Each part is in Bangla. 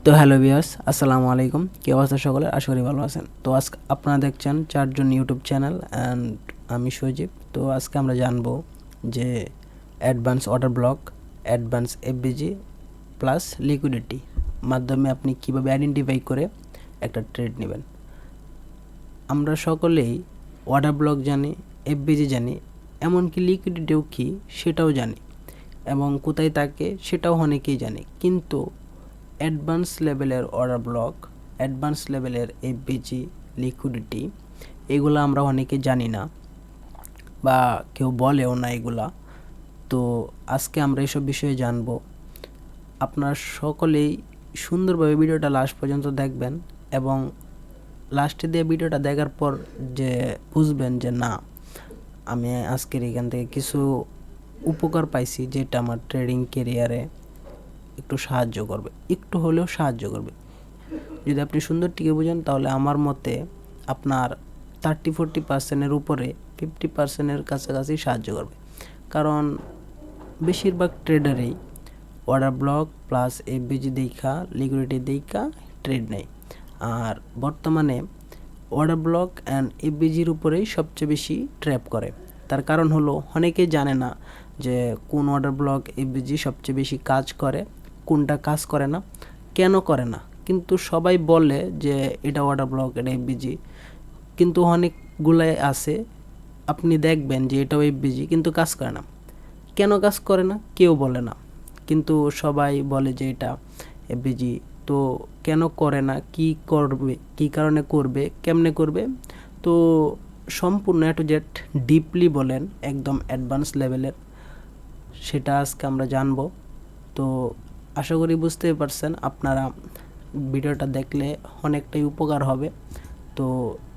তো হ্যালো ভিউয়ার্স, আসসালামু আলাইকুম। কি অবস্থা সকলের? আশা করি ভালো আছেন। তো আজকে আপনারা দেখছেন চারজন ইউটিউব চ্যানেল অ্যান্ড আমি সজীব। তো আজকে আমরা জানবো যে advance order block, advance FBG plus liquidity মাধ্যমে আপনি কিভাবে আইডেন্টিফাই করে একটা ট্রেড নেবেন। আমরা সকলেই অর্ডার ব্লক জানি, এফবিজি জানি, এমনকি লিকুইডিটিও কি সেটাও জানি এবং কোথায় থাকে সেটাও অনেকেই জানে, কিন্তু অ্যাডভান্স লেভেলের অর্ডার ব্লক, অ্যাডভান্স লেভেলের এফবিজি, লিকুইডিটি এগুলো আমরা অনেকে জানি না বা কেউ বলেও না এগুলা। তো আজকে আমরা এসব বিষয়ে জানবো। আপনারা সকলেই সুন্দরভাবে ভিডিওটা লাস্ট পর্যন্ত দেখবেন এবং লাস্টে দিয়ে ভিডিওটা দেখার পর যে বুঝবেন যে না, আমি আজকের এখান থেকে কিছু উপকার পাইছি যেটা আমার ট্রেডিং কেরিয়ারে একটু সাহায্য করবে, একটু হলেও সাহায্য করবে। যদি আপনি সুন্দর টিকে বোঝেন তাহলে আমার মতে আপনার 30-40% উপরে 50% কাছাকাছি সাহায্য করবে। কারণ বেশিরভাগ ট্রেডারেই অর্ডার ব্লক প্লাস এফবিজি দেখা, লিকুইডিটি দেখা ট্রেড নেয়। আর বর্তমানে অর্ডার ব্লক অ্যান্ড এফবিজির উপরেই সবচেয়ে বেশি ট্র্যাপ করে। তার কারণ হলো অনেকেই জানে না যে কোন অর্ডার ব্লক এফবিজি সবচেয়ে বেশি কাজ করে, কোনটা কাজ করে না, কেন করে না। কিন্তু সবাই বলে যে এটা অর্ডার ব্লক, এটা এফবিজি, কিন্তু অনেকগুলাই আছে আপনি দেখবেন যে এটাও এফবিজি কিন্তু কাজ করে না। কেন কাজ করে না কেউ বলে না, কিন্তু সবাই বলে যে এটা এফবিজি। তো কেন করে না, কি করবে, কি কারণে করবে, কেমনে করবে, তো সম্পূর্ণ এ টু জেড ডিপলি বলেন একদম অ্যাডভান্স লেভেলের, সেটা আজকে আমরা জানবো। তো আশা করি বুঝতে পারছেন, আপনারা ভিডিওটা দেখলে অনেকটাই উপকার হবে। তো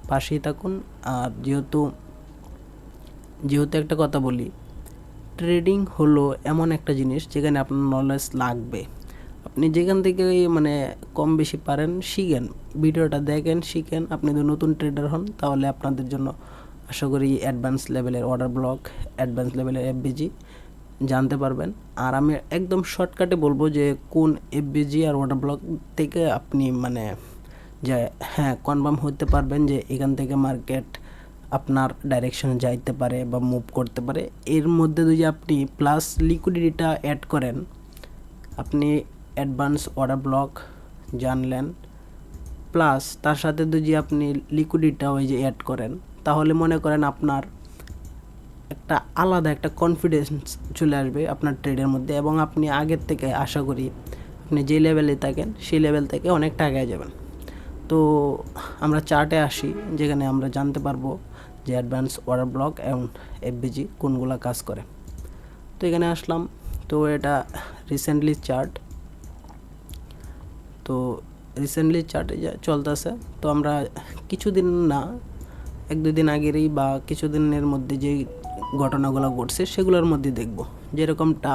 পাশেই থাকুন। আর যেহেতু একটা কথা বলি, ট্রেডিং হলো এমন একটা জিনিস যেখানে আপনার নলেজ লাগবে। আপনি যেখান থেকে মানে কম বেশি পারেন শিখেন, ভিডিওটা দেখেন, শিখেন। আপনি যদি নতুন ট্রেডার হন তাহলে আপনাদের জন্য আশা করি অ্যাডভান্স লেভেলের অর্ডার ব্লক, অ্যাডভান্স লেভেলের এফবিজি জানতে পারবেন। আর আমি একদম শর্টকাটে বলবো যে কোন এফবিজি আর অর্ডার ব্লক থেকে আপনি মানে যে হ্যাঁ কনফার্ম হতে পারবেন যে এখান থেকে মার্কেট আপনার ডাইরেকশনে যাইতে পারে বা মুভ করতে পারে। এর মধ্যে যদি আপনি প্লাস লিকুইডিটিটা অ্যাড করেন, আপনি অ্যাডভান্স অর্ডার ব্লক জানলেন, প্লাস তার সাথে যদি আপনি লিকুইডিটিটা ওই যে অ্যাড করেন, তাহলে মনে করেন আপনার একটা আলাদা একটা কনফিডেন্স চলে আসবে আপনার ট্রেডের মধ্যে এবং আপনি আগের থেকে আশা করি আপনি যে লেভেলে থাকেন সেই লেভেল থেকে অনেকটা আগে যাবেন। তো আমরা চার্টে আসি, যেখানে আমরা জানতে পারবো যে অ্যাডভান্স অর্ডার ব্লক এবং এফবিজি কোনগুলা কাজ করে। তো এখানে আসলাম, তো এটা রিসেন্টলি চার্ট, তো রিসেন্টলি চার্টে চলতেছে। তো আমরা কিছুদিন না, 1-2 দিন আগেরই বা কিছুদিনের মধ্যে যে ঘটনাগুলো ঘটছে সেগুলোর মধ্যে দেখব। যেরকমটা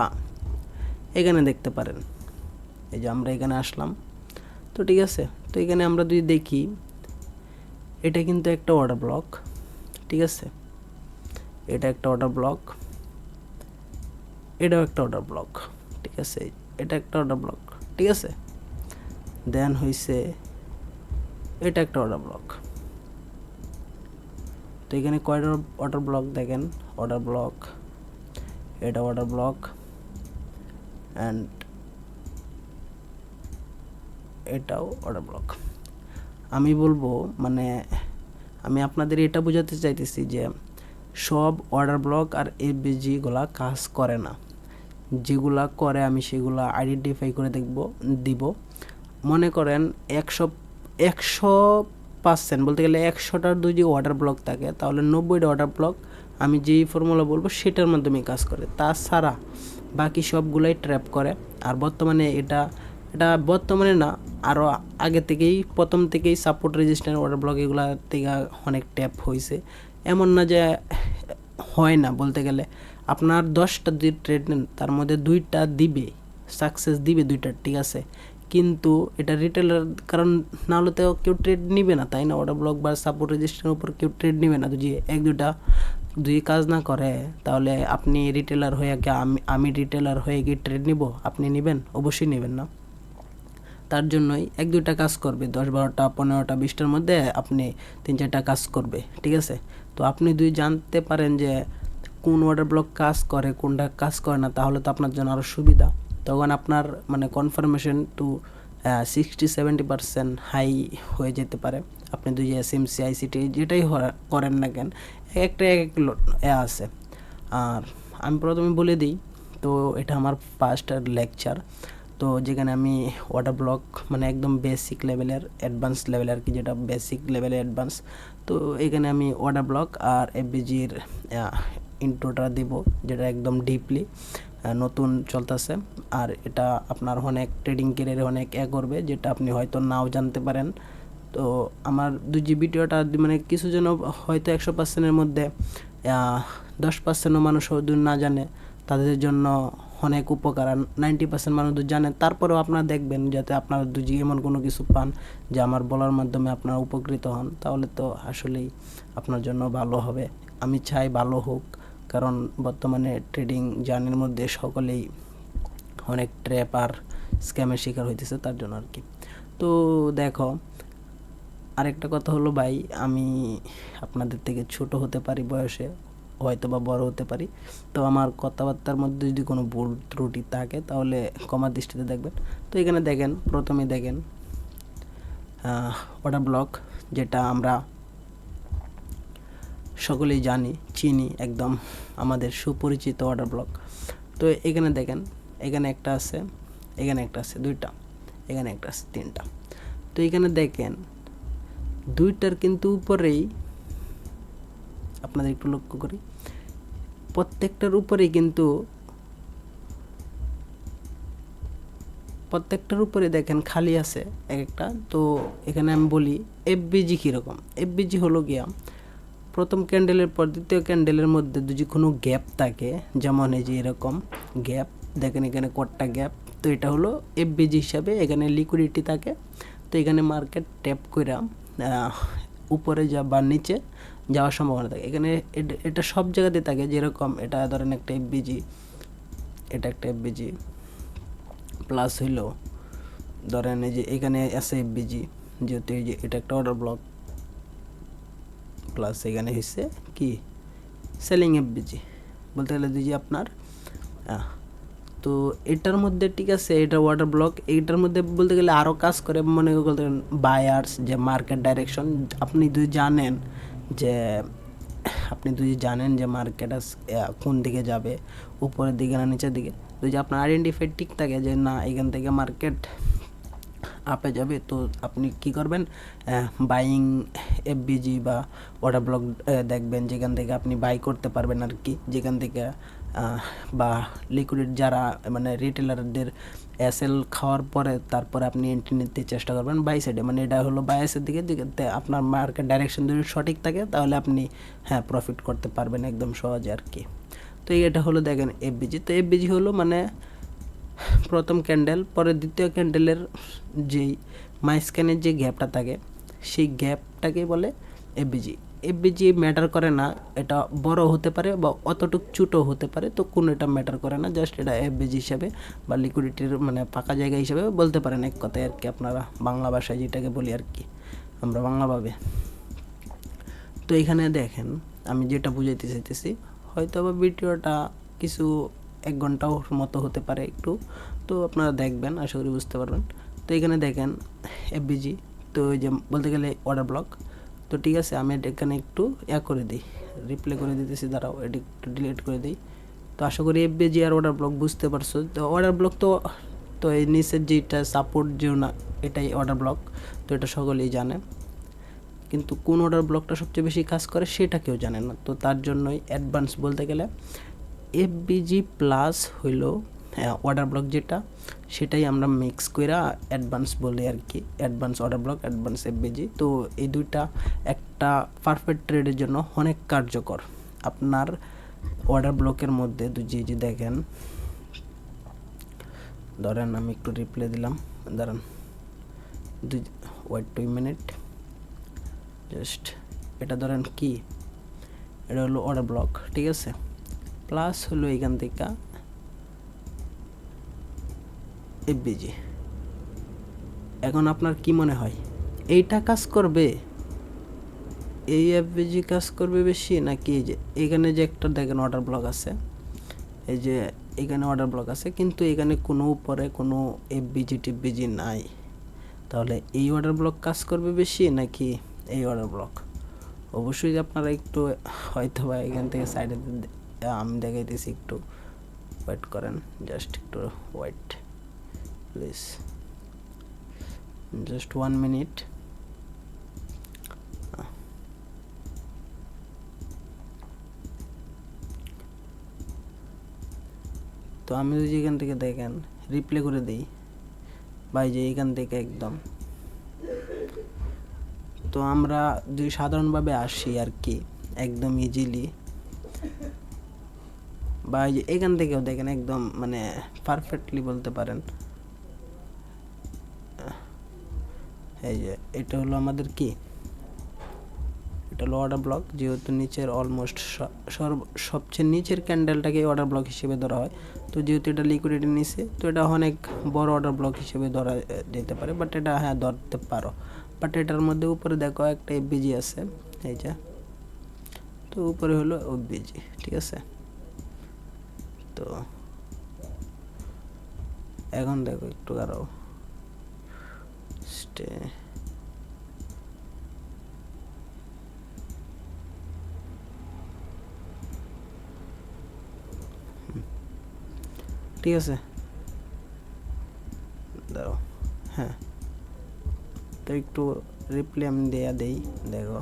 এখানে দেখতে পারেন, এই যে আমরা এখানে আসলাম, তো ঠিক আছে। তো এখানে আমরা যদি দেখি, এটা কিন্তু একটা অর্ডার ব্লক, ঠিক আছে, এটা একটা অর্ডার ব্লক, এটাও একটা অর্ডার ব্লক, ঠিক আছে, এটা একটা অর্ডার ব্লক, ঠিক আছে। দেন হইছে এটা একটা অর্ডার ব্লক। তো এখানে কয়টা অর্ডার ব্লক দেখেন, অর্ডার ব্লক, এটা অর্ডার ব্লক অ্যান্ড এটাও অর্ডার ব্লক। আমি বলবো মানে আমি আপনাদের এটা বোঝাতে চাইতেছি যে সব অর্ডার ব্লক আর এফবিজিগুলা কাজ করে না। যেগুলা করে আমি সেগুলা আইডেন্টিফাই করে দিব। মনে করেন 100% বলতে গেলে 100টার যদি অর্ডার ব্লক থাকে তাহলে 90টা অর্ডার ব্লক আমি যেই ফর্মুলা বলবো সেটার মাধ্যমে কাজ করে, তাছাড়া বাকি সবগুলাই ট্র্যাপ করে। আর বর্তমানে এটা বর্তমানে না, আরও আগে থেকেই, প্রথম থেকেই সাপোর্ট রেজিস্ট্যান্ট অর্ডার ব্লক এগুলো থেকে অনেক ট্যাপ হয়েছে। এমন না যে হয় না, বলতে গেলে আপনার 10টা যদি ট্রেড নেন তার মধ্যে 2টা দিবে, সাকসেস দিবে 2টা, ঠিক আছে। কিন্তু এটা রিটেলার, কারণ না হলে তো কেউ ট্রেড নিবে না, তাই না? অর্ডার ব্লক বা সাপোর্ট রেজিস্ট্যান্টের উপর কেউ ট্রেড নিবে না যদি 1-2টা যদি কাজ না করে। তাহলে আপনি রিটেলার হয়ে কি আমি রিটেলার হয়ে কি ট্রেড নিব? আপনি নেবেন? অবশ্যই নেবেন না। তার জন্যই 1-2টা কাজ করবে, 10-12টা 15টা 20টার মধ্যে আপনি 3-4টা কাজ করবে, ঠিক আছে। তো আপনি জানতে পারেন যে কোন অর্ডার ব্লক কাজ করে কোনটা কাজ করে না, তাহলে তো আপনার জন্য আরও সুবিধা। তখন আপনার মানে কনফার্মেশন টু 60-70% হাই হয়ে যেতে পারে। আপনি এসএমসি আইসিটি যেটাই করেন না কেন, একটা এক আছে। আর আমি প্রথমে বলে দিই, তো এটা আমার ফার্স্ট লেকচার, তো যেখানে আমি অর্ডার ব্লক মানে একদম বেসিক লেভেলের অ্যাডভান্স লেভেল আর কি, যেটা বেসিক লেভেলের অ্যাডভান্স। তো এখানে আমি অর্ডার ব্লক আর এফবিজির ইন্ট্রোটা দিব, যেটা একদম ডিপলি নতুন চলতেছে। আর এটা আপনার অনেক ট্রেডিং ক্যারিয়ারে অনেক করবে, যেটা আপনি হয়তো নাও জানতে পারেন। তো আমার ভিডিওটা মানে কিছু জন হয়তো 100%-এর মধ্যে 10%ও মানুষ না জানে, তাদের জন্য অনেক উপকার। আর 90% মানুষ জানে, তারপরেও আপনারা দেখবেন যাতে আপনারা এমন কোনো কিছু পান যে আমার বলার মাধ্যমে আপনারা উপকৃত হন, তাহলে তো আসলেই আপনার জন্য ভালো হবে। আমি চাই ভালো হোক, কারণ বর্তমানে ট্রেডিং জার্নির মধ্যে সকলেই অনেক ট্র্যাপ আর স্ক্যামের শিকার হইতেছে, তার জন্য আর কি। তো দেখো, আরেকটা কথা হলো ভাই, আমি আপনাদের থেকে ছোট হতে পারি বয়সে, হয়তো বা বড় হতে পারি, তো আমার কথাবার্তার মধ্যে যদি কোনো ভুল ত্রুটি থাকে তাহলে ক্ষমার দৃষ্টিতে দেখবেন। তো এখানে দেখেন, প্রথমে দেখেন অর্ডার ব্লক, যেটা আমরা সকলেই জানি চিনি, একদম আমাদের সুপরিচিত অর্ডার ব্লক। তো এখানে দেখেন, এখানে একটা আছে, এখানে একটা আছে 2টা, এখানে একটা আছে 3টা। তো এখানে দেখেন 2টার কিন্তু উপরেই আপনাদের একটু লক্ষ্য করি, প্রত্যেকটার উপরেই কিন্তু দেখেন খালি আছে একটা। তো এখানে আমি বলি এফবিজি কীরকম। এফবিজি হলো গিয়া প্রথম ক্যান্ডেলের পর দ্বিতীয় ক্যান্ডেলের মধ্যে যদি কোনো গ্যাপ থাকে, যেমন এই যে এরকম গ্যাপ দেখেন, এখানে কটটা গ্যাপ, তো এটা হলো এফবিজি হিসাবে এখানে লিকুইডিটি থাকে। তো এখানে মার্কেট ট্যাপ করে উপরে বা নিচে যাওয়ার সম্ভাবনা থাকে। এখানে এটা সব জায়গাতে থাকে, যেরকম এটা ধরেন একটা এফবিজি, এটা একটা এফবিজি প্লাস হইলো ধরেন এই যে এখানে আছে এফবিজি, যেহেতু এই যে এটা একটা অর্ডার ব্লক, প্লাস এখানে হচ্ছে কি সেলিং এফবিজি বলতে গেলে আপনার। তো এটার মধ্যে ঠিক আছে, এটা ওয়াটার ব্লক, এইটার মধ্যে বলতে গেলে আরও কাজ করে, মনে বলতে গেলেন বায়ার্স, যে মার্কেট ডাইরেকশন। আপনি জানেন যে মার্কেট কোন দিকে যাবে, উপরের দিকে না নিচের দিকে, তো যে আপনার আইডেন্টিফাই ঠিক থাকে যে না এখান থেকে মার্কেট আপে যাবে, তো আপনি কি করবেন, বাইং এফবিজি বা অর্ডার ব্লক দেখবেন, যেখান থেকে আপনি বাই করতে পারবেন আর কি, যেখান থেকে বা লিকুইড যারা মানে রিটেলারদের এসএল খাওয়ার পরে তারপরে আপনি এন্ট্রি নিতে চেষ্টা করবেন বাই সাইডে, মানে এটা হলো বায়াসের দিকে, যেটাতে আপনার মার্কেট ডাইরেকশন যদি সঠিক থাকে তাহলে আপনি প্রফিট করতে পারবেন একদম সহজে আর কি। তো এটা হলো দেখেন এফবিজি। তো এফবিজি হলো মানে প্রথম ক্যান্ডেল, পরে দ্বিতীয় ক্যান্ডেলের যেই মাঝখানের যে গ্যাপটা থাকে সেই গ্যাপটাকে বলে এফবিজি। এফবিজি ম্যাটার করে না, এটা বড় হতে পারে বা অতটুক ছোটো হতে পারে, তো কোনো এটা ম্যাটার করে না, জাস্ট এটা এফবিজি হিসাবে বা লিকুইডিটির মানে ফাঁকা জায়গা হিসাবে বলতে পারেন এক কথায় আর কি, আপনারা বাংলা ভাষায় যেটাকে বলি আর কি আমরা বাংলাভাবে। তো এখানে দেখেন আমি যেটা বুঝাইতে চাইতেছি, হয়তো বা ভিডিওটা কিছু 1 ঘন্টাও মতো হতে পারে একটু, তো আপনারা দেখবেন, আশা করি বুঝতে পারবেন। তো এখানে দেখেন এফবিজি, তো ওই যে বলতে গেলে অর্ডার ব্লক। তো ঠিক আছে, আমি এখানে একটু করে দিই, রিপ্লে করে দিতেছি, দাঁড়াও এটি একটু ডিলিট করে দিই। তো আশা করি এফবিজি আর অর্ডার ব্লক বুঝতে পারছো। তো অর্ডার ব্লক তো এই নিচের যেটা সাপোর্ট যেও না, এটাই অর্ডার ব্লক, তো এটা সকলেই জানে, কিন্তু কোন অর্ডার ব্লকটা সবচেয়ে বেশি কাজ করে সেটা কেউ জানে না। তো তার জন্যই অ্যাডভান্স বলতে গেলে এফবিজি প্লাস হইল অর্ডার ব্লক, যেটা সেটাই আমরা মিক্স করে অ্যাডভান্স বলি আর কি, advance order block, advance FBG. তো এই দুইটা একটা পারফেক্ট ট্রেডের জন্য অনেক কার্যকর। আপনার অর্ডার ব্লকের মধ্যে যে দেখেন, ধরেন আমি একটু রিপ্লে দিলাম, ধরেন ওয়েট 2 মিনিট, জাস্ট এটা ধরেন কি, এটা হলো অর্ডার ব্লক, ঠিক আছে, প্লাস হলো এখান থেকে এফবিজি, এখন আপনার কি মনে হয় এইটা কাজ করবে, এই এফবিজি কাজ করবে বেশি, নাকি এই যে এখানে যে একটা দেখেন অর্ডার ব্লক আছে, এই যে এখানে অর্ডার ব্লক আছে কিন্তু এখানে কোনো উপরে কোনো এফবিজি টিফবিজি নাই, তাহলে এই অর্ডার ব্লক কাজ করবে বেশি নাকি এই অর্ডার ব্লক? অবশ্যই আপনারা একটু হয়তো বা এখান থেকে সাইডে আমি দেখাইতেছি, একটু ওয়েট করেন, জাস্ট একটু ওয়েট প্লিজ, জাস্ট 1 মিনিট। তো আমি যদি এখান থেকে দেখেন রিপ্লে করে দিই ভাই, যে এখান থেকে একদম, তো আমরা যদি সাধারণভাবে আসি আর কি একদম ইজিলি, বা এই যে এখান থেকেও দেখেন একদম মানে পারফেক্টলি বলতে পারেন। এই যে এটা হলো আমাদের কি, এটা হলো অর্ডার ব্লক, যেহেতু নিচের অলমোস্ট সবচেয়ে নিচের ক্যান্ডেলটাকে অর্ডার ব্লক হিসেবে ধরা হয়। তো যেহেতু এটা লিকুইডিটি নিচে, তো এটা অনেক বড় অর্ডার ব্লক হিসেবে ধরা যেতে পারে, বাট এটা হ্যাঁ ধরতে পারো। বাট এটার মধ্যে উপরে দেখো একটা এফবিজি আছে, এই যে, তো উপরে হলো এফবিজি, ঠিক আছে। তো এখন দেখো একটু আরো স্টে, ঠিক আছে, দাঁড়াও, হ্যাঁ, তো একটু রিপ্লে আমি দেয়া দেই, দেখো।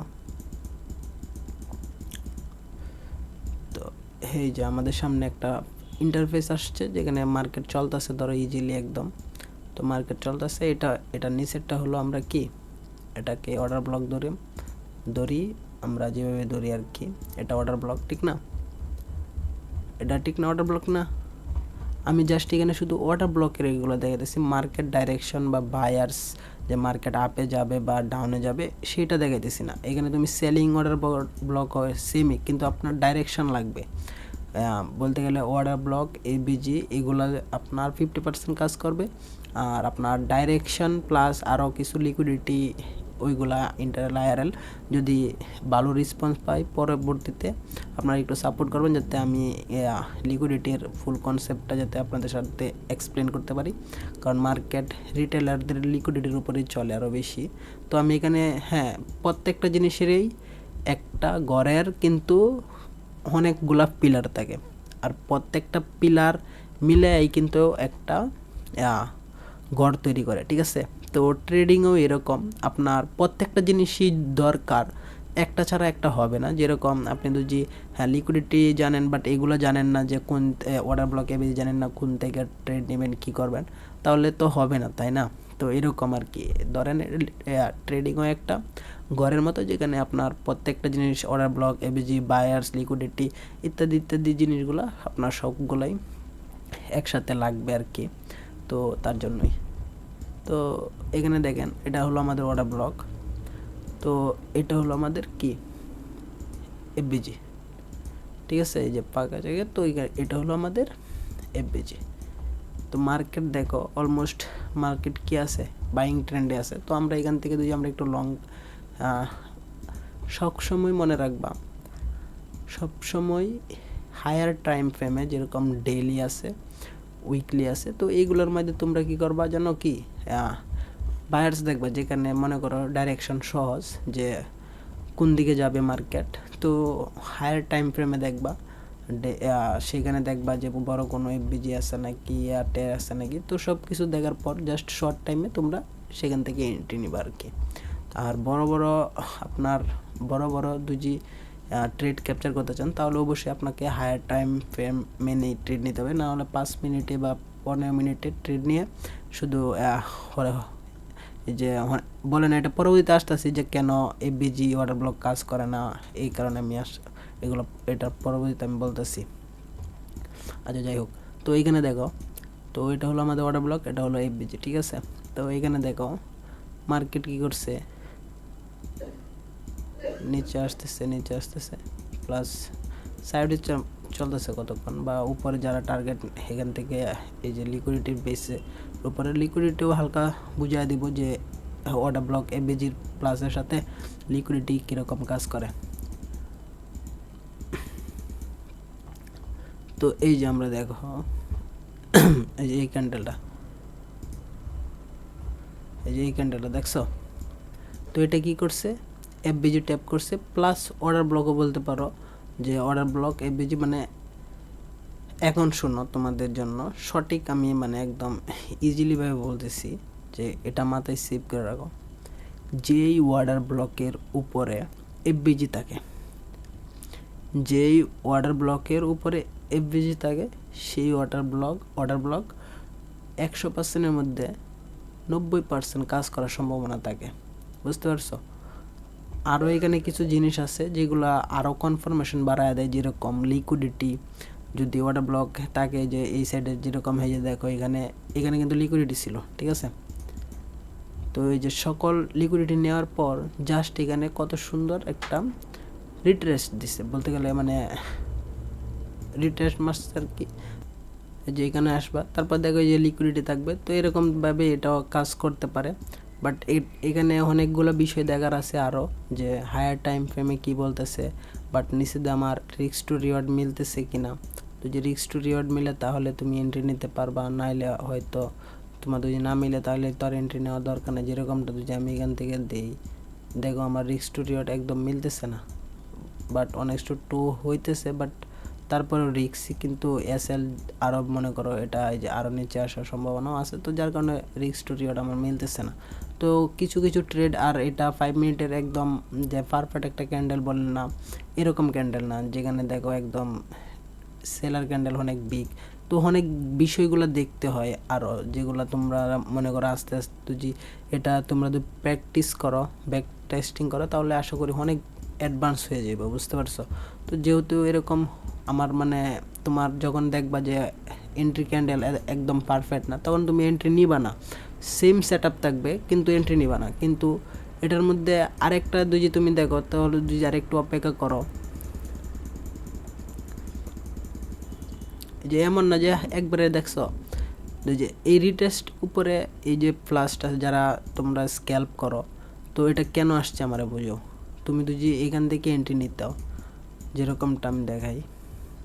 তো এই যে আমাদের সামনে একটা ইন্টারফেস আসছে যেখানে মার্কেট চলতেছে, ধরো ইজিলি একদম, তো মার্কেট চলতেছে, এটা নিচেরটা হলো আমরা কি এটাকে অর্ডার ব্লক ধরি আমরা যেভাবে ধরি আর কি, এটা অর্ডার ব্লক, ঠিক না? এটা ঠিক না, অর্ডার ব্লক না? আমি জাস্ট এখানে শুধু অর্ডার ব্লকের এগুলো দেখাতেছি, মার্কেট ডাইরেকশন বা বায়ার্স যে মার্কেট আপে যাবে বা ডাউনে যাবে সেটা দেখাইতেছি না। এখানে তুমি সেলিং অর্ডার ব্লক হয় সেমই, কিন্তু আপনার ডাইরেকশন লাগবে। বলতে গেলে অর্ডার ব্লক এবিজি এগুলো আপনার 50% কাজ করবে, আর আপনার ডাইরেকশন প্লাস আরও কিছু লিকুইডিটি ওইগুলা ইন্টারনাল আইআরএল যদি ভালো রেসপন্স পাই পরবর্তীতে আপনারা একটু সাপোর্ট করবেন, যাতে আমি লিকুইডিটির ফুল কনসেপ্টটা যাতে আপনাদের সাথে এক্সপ্লেন করতে পারি, কারণ মার্কেট রিটেলারদের লিকুইডিটির উপরেই চলে আরও বেশি। তো আমি এখানে হ্যাঁ প্রত্যেকটা জিনিসেরই একটা ঘরের কিন্তু অনেকগুলা পিলার থাকে, আর প্রত্যেকটা পিলার মিলেই কিন্তু একটা ঘর তৈরি করে, ঠিক আছে। তো ট্রেডিংও এরকম, আপনার প্রত্যেকটা জিনিসই দরকার, একটা ছাড়া একটা হবে না। যেরকম আপনি যদি হ্যাঁ লিকুইডিটি জানেন বাট এগুলো জানেন না, যে কোন অর্ডার ব্লকে জানেন না কোন থেকে ট্রেড নেবেন কী করবেন, তাহলে তো হবে না, তাই না? তো এরকম আর কি, ধরেন ট্রেডিংও একটা ঘরের মতো, যেখানে আপনার প্রত্যেকটা জিনিস order block ABG buyers liquidity ইত্যাদি ইত্যাদি জিনিসগুলো আপনার সবগুলাই একসাথে লাগবে আর কি। তো তার জন্যই তো এখানে দেখেন এটা হলো আমাদের অর্ডার ব্লক, তো এটা হলো আমাদের কি এফবিজি, ঠিক আছে, এই যে পাকা জায়গা, তো এটা হলো আমাদের এফবিজি। তো মার্কেট দেখো অলমোস্ট মার্কেট কি আছে, বাইং ট্রেন্ডে আছে। তো আমরা এখান থেকে যদি আমরা একটু লং, সবসময় মনে রাখবা, সবসময় হায়ার টাইম ফ্রেমে যেরকম ডেইলি আছে উইকলি আছে, তো এইগুলোর মধ্যে তোমরা কি করবা জানো কি, বায়ার্স দেখবা যেখানে মনে করো ডাইরেকশন সহজ, যে কোন দিকে যাবে মার্কেট, তো হায়ার টাইম ফ্রেমে দেখবা, সেখানে দেখবা যে বড় কোনো এফবিজি আছে নাকি এয়ারটেল আছে নাকি, তো সব কিছু দেখার পর জাস্ট শর্ট টাইমে তোমরা সেখান থেকে এন্ট্রি নিবা আর কি। আর আপনার বড় বড় দুজি ট্রেড ক্যাপচার করতে চান, তাহলে অবশ্যই আপনাকে হায়ার টাইম ফ্রেম মেনে ট্রেড নিতে হবে, না হলে 5 মিনিটে বা 15 মিনিটে ট্রেড নিয়ে শুধু যে বলে না, এটা পরবর্তীতে আসতেছি যে কেন এফবিজি অর্ডার ব্লক কাজ করে না, এই কারণে আমি এগুলো এটা পরবর্তীতে আমি বলতেছি। আচ্ছা যাই হোক, তো এইখানে দেখো, তো এটা হলো আমাদের অর্ডার ব্লক, এটা হলো এফবিজি, ঠিক আছে। তো এইখানে দেখো মার্কেট কী করছে, নিচে আসতেছে প্লাস সাইডে চলতেছে কতক্ষণ, বা উপরে যারা টার্গেট এখান থেকে এই যে লিকুইডিটির বেসে উপরে লিকুইডিটিও হালকা বুঝিয়ে দিব যে অর্ডার ব্লক এফবিজি প্লাসের সাথে লিকুইডিটি কীরকম কাজ করে। তো এই যে আমরা দেখো এই যে এই ক্যান্ডেলটা, এই যে এই ক্যান্ডেলটা দেখছো, তো এটা কি করছে, এফবিজি ট্যাপ করছে প্লাস অর্ডার ব্লকও বলতে পারো, যে অর্ডার ব্লক এফবিজি মানে এখন শোনো তোমাদের জন্য সঠিক আমি মানে একদম ইজিলিভাবে বলতেছি, যে এটা মাথায় সেভ করে রাখো। যেই অর্ডার ব্লকের উপরে এফবিজি থাকে, যেই অর্ডার ব্লকের উপরে এফবিজি থাকে, সেই অর্ডার ব্লক 100%-এর মধ্যে 90% কাজ করার সম্ভাবনা থাকে, বুঝতে পারছো? আরও এখানে কিছু জিনিস আছে যেগুলো আরও কনফার্মেশন বাড়ায় দেয়, যেরকম লিকুইডিটি যদি অর্ডার ব্লক থাকে, যে এই সাইডে যেরকম হয়ে যায় দেখো এখানে কিন্তু লিকুইডিটি ছিল, ঠিক আছে? তো এই যে সকল লিকুইডিটি নেওয়ার পর জাস্ট এখানে কত সুন্দর একটা রিট্রেস্ট দিছে, বলতে গেলে মানে রিট্রেস্ট মাস্টার কি, যে এখানে আসবা তারপর দেখো যে লিকুইডিটি থাকবে। তো এরকমভাবে এটাও কাজ করতে পারে, বাট এখানে অনেকগুলো বিষয় দেখার আছে আরও, যে হায়ার টাইম ফ্রেমে কী বলতেছে, বাট নিচে দিয়ে আমার রিস্ক টু রিওয়ার্ড মিলতেছে কিনা। তো যে রিস্ক টু রিওয়ার্ড মিলে তাহলে তুমি এন্ট্রি নিতে পারবা, নাইলে হয়তো তোমার যদি না মিলে তাহলে তো আর এন্ট্রি নেওয়ার দরকার নেই। যেরকমটা যদি আমি এখান থেকে দিই, দেখো আমার রিস্ক টু রিওয়ার্ড একদম মিলতেছে না, বাট অনেক টু হইতেছে, বাট তারপরে রিক্সই, কিন্তু এসএল আরও মনে করো এটা এই যে আরও নিচে আসার সম্ভাবনাও আছে, তো যার কারণে রিস্ক টু রিওয়ার্ড আমার মিলতেছে না। তো কিছু ট্রেড, আর এটা 5 মিনিটের একদম যে পারফেক্ট একটা ক্যান্ডেল বলেন না, এরকম ক্যান্ডেল না, যেখানে দেখো একদম সেলার ক্যান্ডেল অনেক বিগ। তো অনেক বিষয়গুলো দেখতে হয় আরও, যেগুলো তোমরা মনে করো আস্তে আস্তে যদি এটা তোমরা যদি প্র্যাকটিস করো, ব্যাক টেস্টিং করো, তাহলে আশা করি অনেক অ্যাডভান্স হয়ে যাবে, বুঝতে পারছো? তো যেহেতু এরকম আমার মানে তোমার যখন দেখবা যে এন্ট্রি ক্যান্ডেল একদম পারফেক্ট না, তখন তুমি এন্ট্রি নিবা না, সেম সেট আপ থাকবে কিন্তু এন্ট্রি নিবা না। কিন্তু এটার মধ্যে আরেকটা যদি তুমি দেখো, তাহলে যদি আরেকটু অপেক্ষা করো, যে এমন না যে একবারে দেখছো, যে এই রিটেস্ট উপরে এই যে প্লাসটা যারা তোমরা স্ক্যাল্প করো, তো এটা কেন আসছে আমারে বুঝো। তুমি যদি এখান থেকে এন্ট্রি নিতাও, যেরকমটা আমি দেখাই,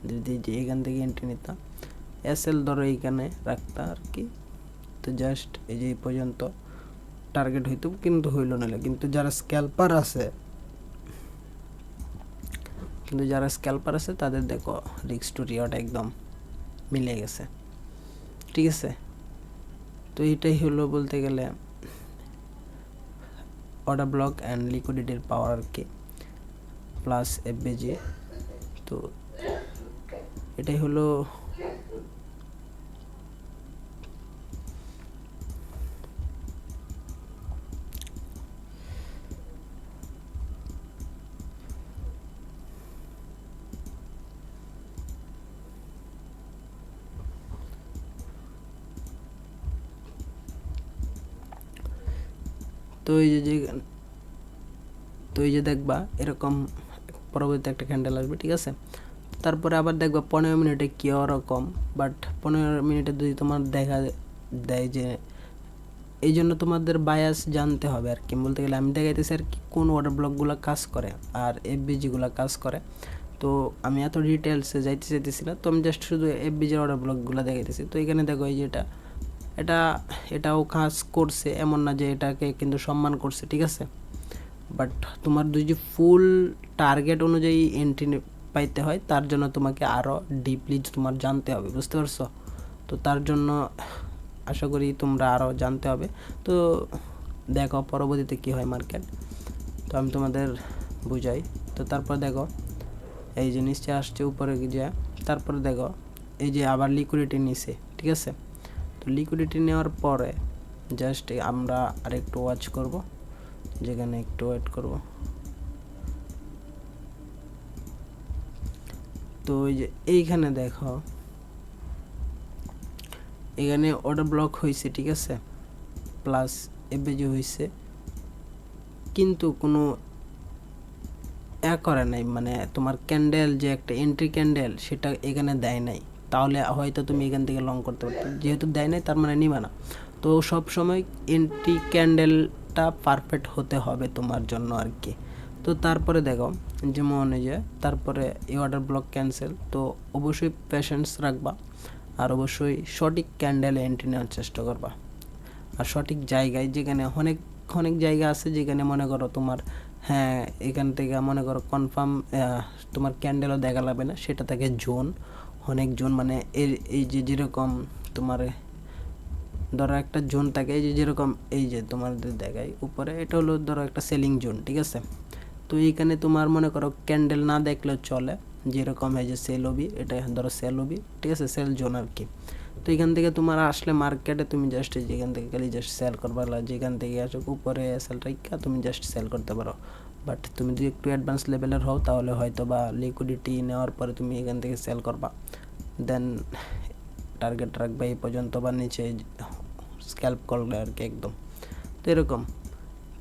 যদি যে এখান থেকে এন্ট্রি নিতাম, এসএল ধরো এইখানে রাখতা আর কি, তো জাস্ট এই যে এই পর্যন্ত টার্গেট হইতো, কিন্তু হইল না। কিন্তু যারা স্ক্যাল্পার আছে তাদের দেখো রিস্ক টু রিওয়ার্ড একদম মিলে গেছে, ঠিক আছে? তো এটাই হলো বলতে গেলে অর্ডার ব্লক অ্যান্ড লিকুইডিটির পাওয়ার আর কি, প্লাস এফবিজি। তো এটাই হলো তো এই যে দেখবা এরকম পরবর্তীতে একটা ক্যান্ডেল আসবে, ঠিক আছে? তারপরে আবার দেখবা 15 মিনিটে কী ওরকম, বাট 15 মিনিটে যদি তোমার দেখা দেয় যে, এই জন্য তোমাদের বায়াস জানতে হবে আর কি, বলতে গেলে আমি দেখাইতেছি আর কি কোন অর্ডার ব্লকগুলো কাজ করে আর এফবিজিগুলো কাজ করে। তো আমি এত ডিটেলসে চাইতেছি না, তো আমি জাস্ট শুধু এফবিজির অর্ডার ব্লকগুলো দেখাইতেছি। তো এখানে দেখো এই যে এটাও কাজ করছে, এমন না যে এটাকে কিন্তু সম্মান করছে, ঠিক আছে? বাট তোমার যদি ফুল টার্গেট অনুযায়ী এন্ট্রি পাইতে হয়, তার জন্য তোমাকে আরও ডিপলি তোমার জানতে হবে, বুঝতে পারছো? তো তার জন্য আশা করি তোমরা আরও জানতে হবে। তো দেখো পরবর্তীতে কী হয় মার্কেট, তো আমি তোমাদের বুঝাই। তো তারপর দেখো এই যে নিচে আসছে উপরে গিয়ে, তারপরে দেখো এই যে আবার লিকুইডিটি নিছে, ঠিক আছে? তো লিকুইডিটি নেওয়ার পরে জাস্ট আমরা আরেকটু ওয়াচ করব, যেখানে একটু ওয়েট করব। তো ওই যে এইখানে দেখো এখানে অর্ডার ব্লক হয়েছে, ঠিক আছে, প্লাস এফবিজি হয়েছে, কিন্তু কোনো করে নাই, মানে তোমার ক্যান্ডেল যে একটা এন্ট্রি ক্যান্ডেল সেটা এখানে দেয় নাই, তাহলে হয়তো তুমি এখান থেকে লং করতে পারতো। যেহেতু দেয় নাই তার মানে নিবা না। তো সব সময় এন্ট্রি ক্যান্ডেলটা পারফেক্ট হতে হবে তোমার জন্য আর কি। তো তারপরে দেখো যেমন এই যে তারপরে এই অর্ডার ব্লক ক্যান্সেল। তো অবশ্যই পেশেন্স রাখবা, আর অবশ্যই সঠিক ক্যান্ডেলে এন্ট্রি নেওয়ার চেষ্টা করবা, আর সঠিক জায়গায়। যেখানে অনেক অনেক জায়গা আছে যেখানে মনে করো তোমার হ্যাঁ এখান থেকে মনে করো কনফার্ম তোমার ক্যান্ডেলও দেখা লাগবে না, সেটা থাকে জোন, অনেক জোন, মানে এই যে যেরকম তোমার ধরো একটা জোন থাকে, এই যে যেরকম এই যে তোমাদের দেখায় উপরে, এটা হলো ধরো একটা সেলিং জোন, ঠিক আছে। তো এইখানে তোমার মনে করো ক্যান্ডেল না দেখলেও চলে, যেরকম এই যে সেল হবি, এটা ধরো সেল হবি, ঠিক আছে, সেল জোন আর কি। তো এখান থেকে তোমার আসলে মার্কেটে তুমি জাস্ট যেখান থেকে খালি জাস্ট সেল করবা, যেখান থেকে আসো উপরে সেল রাখা তুমি জাস্ট সেল করতে পারো। বাট তুমি যদি একটু অ্যাডভান্স লেভেলের হও তাহলে হয়তো বা লিকুইডিটি নেওয়ার পরে তুমি এখান থেকে সেল করবা, দেন টার্গেট রাখবা এই পর্যন্ত বা নিচে স্ক্যাল্প করলে আর কি একদম। তো এরকম,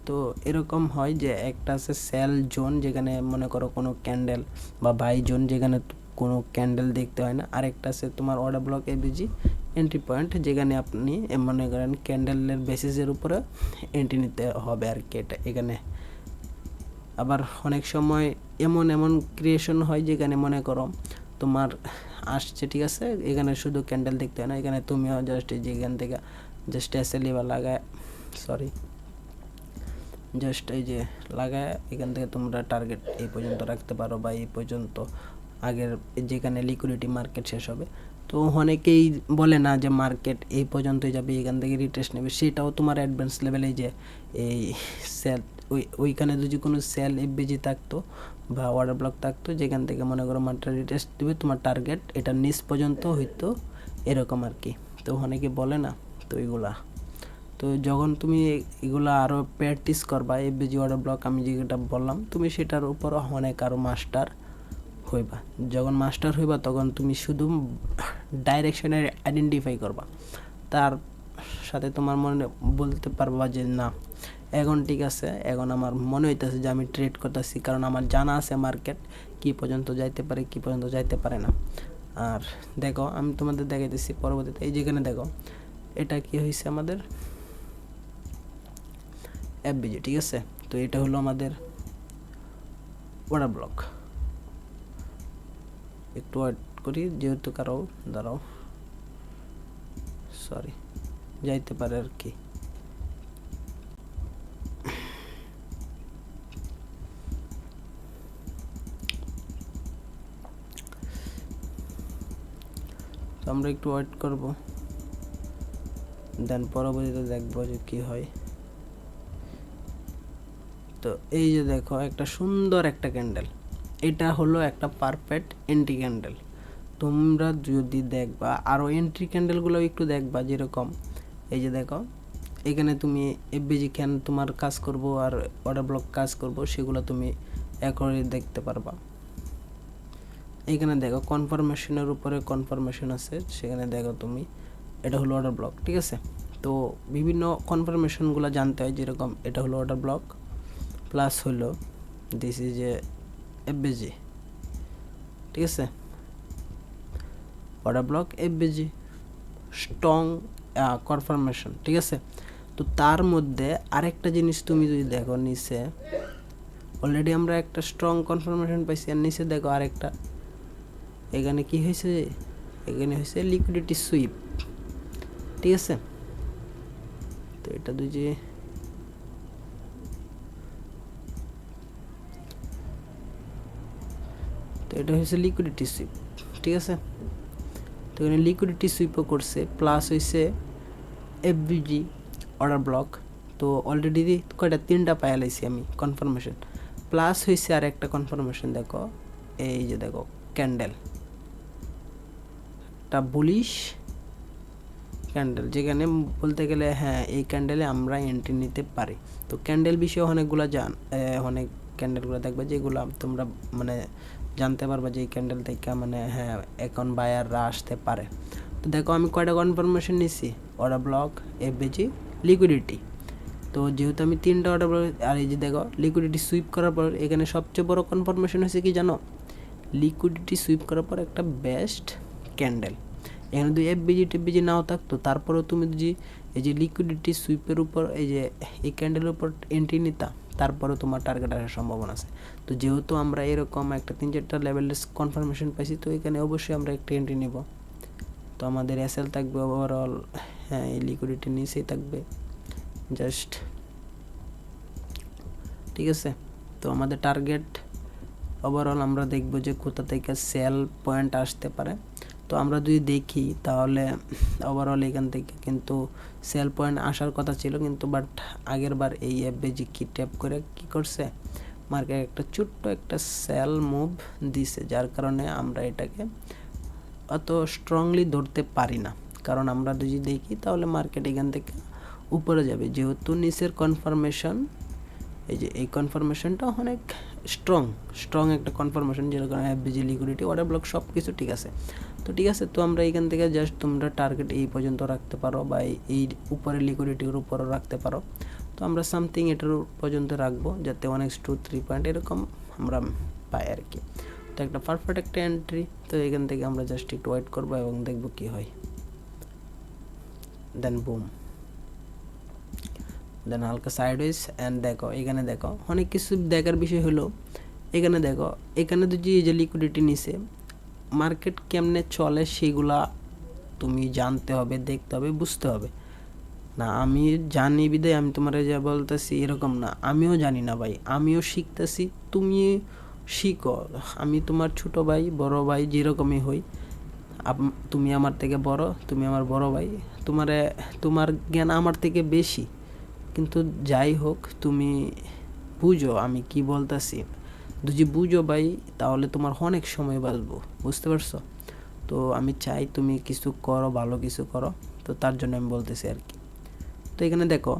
তো এরকম হয় যে একটা আছে সেল জোন যেখানে মনে করো কোনো ক্যান্ডেল, বা বাই জোন যেখানে কোনো ক্যান্ডেল দেখতে হয় না। আরেকটা আছে তোমার order block ABG entry point, যেখানে আপনি মনে করেন ক্যান্ডেলের বেসিসের উপরে এন্ট্রি নিতে হবে আর কি। এটা এখানে আবার অনেক সময় এমন এমন ক্রিয়েশন হয় যেখানে মনে করো তোমার আসছে, ঠিক আছে, এখানে শুধু ক্যান্ডেল দেখতে হয় না, এখানে তুমিও জাস্ট যেখান থেকে জাস্ট এসএলই বা লাগায় জাস্ট এই যে লাগায় এখান থেকে তোমরা টার্গেট এই পর্যন্ত রাখতে পারো, বা এই পর্যন্ত আগের যেখানে লিকুইডিটি মার্কেট শেষ হবে। তো অনেকেই বলে না যে মার্কেট এই পর্যন্তই যাবে, এখান থেকে রিটেস্ট নেবে, সেটাও তোমার অ্যাডভান্স লেভেলে যে এই সেল ওইখানে যদি কোনো সেল এফবিজি থাকতো বা অর্ডার ব্লক থাকতো যেখান থেকে মনে করো মার্কেট রিটেস্ট দেবে, তোমার টার্গেট এটা নিচ পর্যন্ত হইতো, এরকম আর কি। তো অনেকে বলে না, তো এগুলা তো যখন তুমি এগুলো আরও প্র্যাকটিস করবা, এফবিজি অর্ডার ব্লক আমি যেটা বললাম, তুমি সেটার উপর অনেক আরও মাস্টার হইবা। যখন মাস্টার হইবা তখন তুমি শুধু ডাইরেকশনে আইডেন্টিফাই করবা, তার সাথে তোমার মনে বলতে পারবা যে না এখন ঠিক আছে, এখন আমার মনে হইতেছে যে আমি ট্রেড করতেছি, কারণ আমার জানা আছে মার্কেট কি পর্যন্ত যাইতে পারে কি পর্যন্ত যাইতে পারে না। আর দেখো আমি তোমাদের দেখাইতেছি পরবর্তীতে, এই যেখানে দেখো এটা কি হয়েছে আমাদের এফবিজি, ঠিক আছে। তো এটা হলো আমাদের অর্ডার ব্লক। একটু ওয়েট করি, যেহেতু কারো দাঁড়াও সরি যাইতে পারে আর কি। তো আমরা একটু ওয়েট করব, দেন পরবর্তীতে দেখবো যে কি হয়। তো এই যে দেখো একটা সুন্দর একটা ক্যান্ডেল, এটা হলো একটা পারফেক্ট এন্ট্রি ক্যান্ডেল। তোমরা যদি দেখবা আরও এন্ট্রি ক্যান্ডেলগুলো একটু দেখবা, যেরকম এই যে দেখো এখানে তুমি এফবিজি ক্যান তোমার কাজ করব আর অর্ডার ব্লক কাজ করব, সেগুলো তুমি একবারে দেখতে পারবা। এখানে দেখো কনফার্মেশনের উপরে কনফার্মেশন আছে, সেখানে দেখো তুমি এটা হলো অর্ডার ব্লক, ঠিক আছে। তো বিভিন্ন কনফার্মেশনগুলো জানতে হয়, যেরকম এটা হলো অর্ডার ব্লক প্লাস হলো দিস ইজ এ এফবিজি, ঠিক আছে, order block FBG strong confirmation, ঠিক আছে। তো তার মধ্যে আরেকটা জিনিস তুমি যদি দেখো নিচে, অলরেডি আমরা একটা স্ট্রং কনফার্মেশন পাইছি, আর নিচে দেখো আরেকটা, এখানে কি হয়েছে, এখানে হয়েছে লিকুইডিটি সুইপ, ঠিক আছে। তো এটা দুই যে তো এটা হয়েছে লিকুইডিটি সুইপ, ঠিক আছে। তো এখানে লিকুইডিটি সুইপও করছে, প্লাস হয়েছে এফবিজি অর্ডার ব্লক। তো অলরেডি কয়টা তিনটা পায়া লাইছি আমি কনফার্মেশন, প্লাস হয়েছে আর একটা কনফার্মেশন, দেখো এই যে দেখো ক্যান্ডেল, একটা বুলিশ ক্যান্ডেল, যেখানে বলতে গেলে হ্যাঁ এই ক্যান্ডেলে আমরা এন্ট্রি নিতে পারি। তো ক্যান্ডেল বিষয়ে অনেকগুলো অনেক ক্যান্ডেলগুলো দেখবে যেগুলো তোমরা মানে জানতে পারবা যে এই ক্যান্ডেল থেকে মানে হ্যাঁ এখন বায়াররা আসতে পারে। তো দেখো আমি কয়টা কনফার্মেশন নিছি, অর্ডার ব্লক এফবিজি লিকুইডিটি, তো যেহেতু আমি 3টা অর্ডার ব্লক, আর এই যে দেখো লিকুইডিটি সুইপ করার পর এখানে সবচেয়ে বড় কনফার্মেশন হয়েছে কি জানো, লিকুইডিটি সুইপ করার পর একটা বেস্ট ক্যান্ডেল। এখানে যদি এফবিজি নাও থাকতো, তারপরেও তুমি যদি এই যে লিকুইডিটি সুইপের উপর এই যে এই ক্যান্ডেলের উপর এন্ট্রি নিতা, তারপরেও তোমার টার্গেট আসার সম্ভাবনা আছে। তো যেহেতু আমরা এরকম একটা 3-4টা লেভেলের কনফার্মেশন পাইছি, তো এখানে অবশ্যই আমরা একটা এন্ট্রি নিব। তো আমাদের এসএল থাকবে ওভারঅল, হ্যাঁ এই লিকুইডিটি নিচেই থাকবে জাস্ট, ঠিক আছে। তো আমাদের টার্গেট ওভারঅল আমরা দেখব যে কোথা থেকে সেল পয়েন্ট আসতে পারে। তো আমরা যদি দেখি তাহলে ওভারঅল এখান থেকে কিন্তু সেল পয়েন্ট আসার কথা ছিল, কিন্তু বাট আগের বার এই এফবিজি কি ট্যাপ করে কি করছে, মার্কেট একটা ছোট্ট একটা সেল মুভ দিছে, যার কারণে আমরা এটাকে অত স্ট্রংলি ধরতে পারি না। কারণ আমরা যদি দেখি তাহলে মার্কেট এখান থেকে উপরে যাবে, যেহেতু নিচের কনফার্মেশন, এই যে এই কনফার্মেশনটা অনেক স্ট্রং একটা কনফার্মেশন, যেটা কারণে এফবিজি লিকুইডিটি অর্ডার ব্লক সব কিছু ঠিক আছে। তো ঠিক আছে, তো আমরা এখান থেকে জাস্ট তোমরা টার্গেট এই পর্যন্ত রাখতে পারো, বা এই উপরে লিকুইডিটির উপরও রাখতে পারো। তো আমরা সামথিং এটার পর্যন্ত রাখবো, যাতে 1:3 পয়েন্ট এরকম আমরা পাই আর কি। তো একটা পারফেক্ট একটা এন্ট্রি। তো এখান থেকে আমরা জাস্ট একটু ওয়েট করবো এবং দেখবো কি হয়। দেন বুম, দেন হালকা সাইডওয়েজ অ্যান্ড দেখো এখানে দেখো অনেক কিছু দেখার বিষয় হলো, এখানে দেখো এখানে যদি এই যে লিকুইডিটি নিছে, মার্কেট কেমনে চলে সেগুলা তুমি জানতে হবে, দেখতে হবে, বুঝতে হবে। না আমি জানি বিদায় আমি তোমার যা বলতেছি এরকম না, আমিও জানি না ভাই, আমিও শিখতেছি, তুমি শিখো। আমি তোমার ছোট ভাই, বড় ভাই, যেরকমই হই, তুমি আমার থেকে বড়, তুমি আমার বড় ভাই, তোমার জ্ঞান আমার থেকে বেশি, কিন্তু যাই হোক তুমি বুঝো আমি কি বলতেছি। যদি বুঝো ভাই তাহলে তোমার অনেক সময় বাঁচবো, বুঝতে পারছো? তো আমি চাই তুমি কিছু করো, ভালো কিছু করো, তো তার জন্য আমি বলতেছি আর কি। তো এখানে দেখো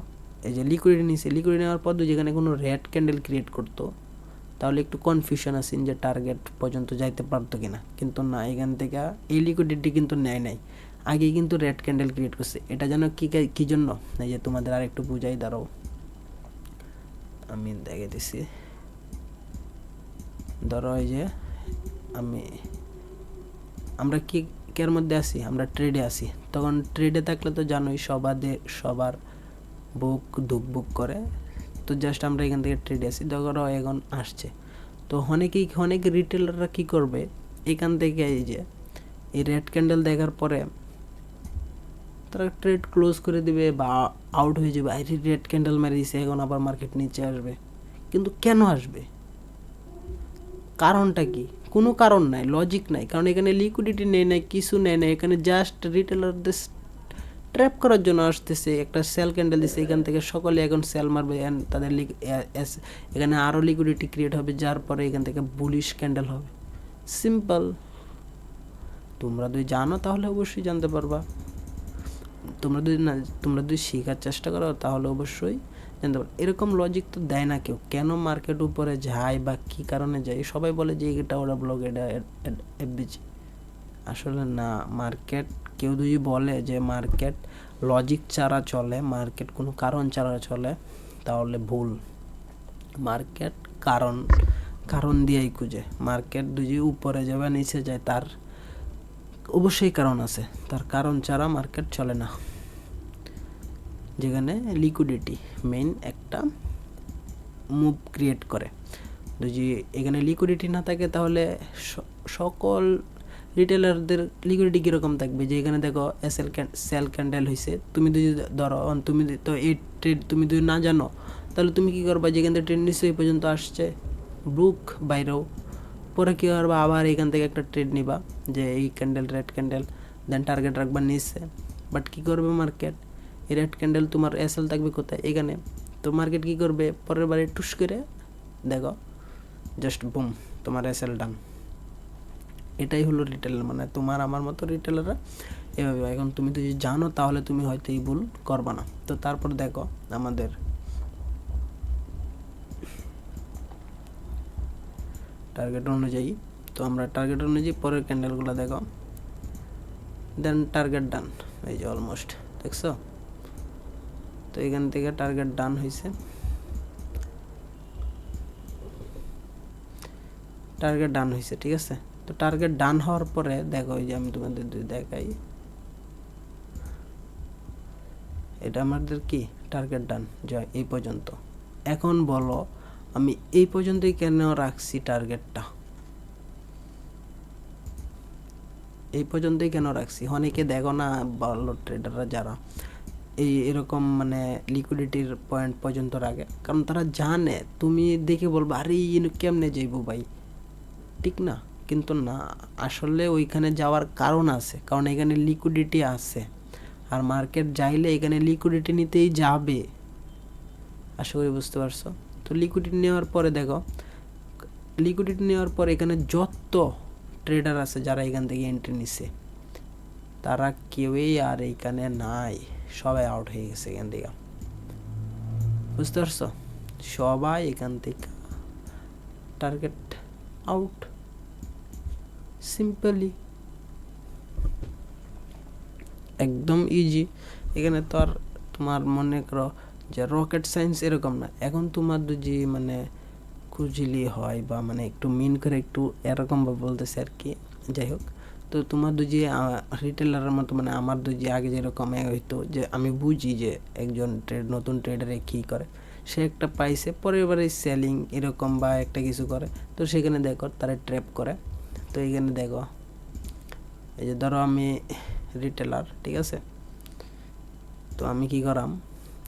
এই যে লিকুইডিটি নিছে, লিকুইডিটি নেওয়ার পর যেখানে কোনো রেড ক্যান্ডেল ক্রিয়েট করতো, তাহলে একটু কনফিউশন আছে যে টার্গেট পর্যন্ত যাইতে পারতো কিনা, কিন্তু না, এখান থেকে এই লিকুইডিটি কিন্তু নেয় নাই, আগে কিন্তু রেড ক্যান্ডেল ক্রিয়েট করছে। এটা যেন কী জন্য, এই যে তোমাদের আর একটু বুঝাই, দাঁড়াও আমি দেখে দিছি। ধরো এই যে আমরা কের মধ্যে আছি, আমরা ট্রেডে আছি। তখন ট্রেডে থাকলে তো জানোই সবার বুক করে। তো জাস্ট আমরা এখান থেকে ট্রেডে আছি, ধরো এখন আসছে। তো অনেক রিটেলাররা কী করবে, এখান থেকে এই যে এই রেড ক্যান্ডেল দেখার পরে তারা ট্রেড ক্লোজ করে দিবে বা আউট হয়ে যাবে। আরে রেড ক্যান্ডেল মেরে দিছে, এখন আবার মার্কেট নিচে আসবে। কিন্তু কেন আসবে, কারণটা কি? কোনো কারণ নাই, লজিক নাই, কারণ এখানে লিকুইডিটি নেই, কিছু নেই, এখানে জাস্ট রিটেলারদের ট্র্যাপ করার জন্য আসতেছে। একটা সেল ক্যান্ডেল দিচ্ছে, এখান থেকে সকলে এখন সেল মারবে, অ্যান্ড তাদের এখানে আরও লিকুইডিটি ক্রিয়েট হবে, যার পরে এখান থেকে বুলিশ ক্যান্ডেল হবে। সিম্পল। তোমরা যদি জানো তাহলে অবশ্যই জানতে পারবা, তোমরা যদি শেখার চেষ্টা করো তাহলে অবশ্যই জানতে পারো। এরকম লজিক তো দেয় না কেউ, কেন মার্কেট উপরে যায় বা কী কারণে যায়। সবাই বলে যে এটা ওরা ব্লগ, এটা এফবিজি। আসলে না, মার্কেট কেউ যদি বলে যে মার্কেট লজিক ছাড়া চলে, মার্কেট কোনো কারণ ছাড়া চলে, তাহলে ভুল। মার্কেট কারণ দিয়েই খুঁজে। মার্কেট যদি উপরে যাবে নিচে যায়, তার অবশ্যই কারণ আছে, তার কারণ ছাড়া মার্কেট চলে না। যেখানে লিকুইডিটি মেইন একটা মুভ ক্রিয়েট করে, যদি এখানে লিকুইডিটি না থাকে তাহলে সকল রিটেলারদের লিকুইডিটি কীরকম থাকবে। যে এখানে দেখো সেল ক্যান্ডেল হয়েছে, তুমি যদি ধরো তুমি তো এই ট্রেড তুমি যদি না জানো, তাহলে তুমি কী করবা, যেখান থেকে ট্রেড নিশ্চয়ই এই পর্যন্ত আসছে, বুক বাইরেও, পরে কী করবা, আবার এখান থেকে একটা ট্রেড নিবা যে এই ক্যান্ডেল রেড ক্যান্ডেল, দেন টার্গেট রাখবা নিচে। বাট কী করবে মার্কেট, এই রেড ক্যান্ডেল তোমার এসএল থাকবে কোথায়, এখানে। তো মার্কেট কী করবে, পরের বারে টুস করে দেখো জাস্ট বুম, তোমার এসএল ডান। এটাই হলো রিটেলার, মানে তোমার আমার মতো রিটেলাররা এভাবে। এখন তুমি যদি জানো তাহলে তুমি হয়তো এই ভুল করবা না। তো তারপর দেখো আমাদের টার্গেট অনুযায়ী, তো আমরা টার্গেট অনুযায়ী পরের ক্যান্ডেলগুলো দেখো, দেন টার্গেট ডান, এই যে অলমোস্ট, দেখছো তো এখান থেকে টার্গেট ডান হয়েছে, টার্গেট ডান হয়েছে, ঠিক আছে। তো টার্গেট ডান হওয়ার পরে দেখো, এই যে আমি তোমাদের দেখাই, এটা আমাদের কি টার্গেট ডান যায় এই পর্যন্ত। এখন বলো আমি এই পর্যন্তই কেন রাখছি টার্গেটটা, এই পর্যন্তই কেন রাখছি? অনেকে দেখো না ভালো ট্রেডাররা যারা এরকম মানে লিকুইডিটির পয়েন্ট পর্যন্ত রাখে, কারণ তারা জানে তুমি দেখে বলবো আরে কেমনে যাইবো ভাই, ঠিক না? কিন্তু না, আসলে ওইখানে যাওয়ার কারণ আছে, কারণ এখানে লিকুইডিটি আছে, আর মার্কেট যাইলে এখানে লিকুইডিটি নিতেই যাবে। আশা করি বুঝতে পারছো। তো লিকুইডিটি নেওয়ার পরে দেখো, লিকুইডিটি নেওয়ার পরে এখানে যত ট্রেডার আছে যারা এখান থেকে এন্ট্রি নিছে, তারা কেউই আর এইখানে নাই, সবাই আউট হয়ে গেছে এখান থেকে, বুঝতে পারছো? সবাই এখান থেকে টার্গেট আউট, সিম্পলি, একদম ইজি। এখানে তো আর তোমার মনে করো যে রকেট সায়েন্স এরকম না। এখন তোমার যদি মানে খুঁজলি হয় বা মানে একটু মিন করে একটু এরকমভাবে বলতেছে আর কি, যাই হোক। তো তোমার দুজি রিটেলারের মতো মানে আমার দুজি আগে যেরকম হইতো যে আমি বুঝি যে একজন নতুন ট্রেডারে কী করে, সে একটা পাইছে পরের বারে সেলিং এরকম বা একটা কিছু করে, তো সেখানে দেখো তারা ট্র্যাপ করে। তো এইখানে দেখো, এই যে ধরো আমি রিটেলার, ঠিক আছে, তো আমি কি করাম,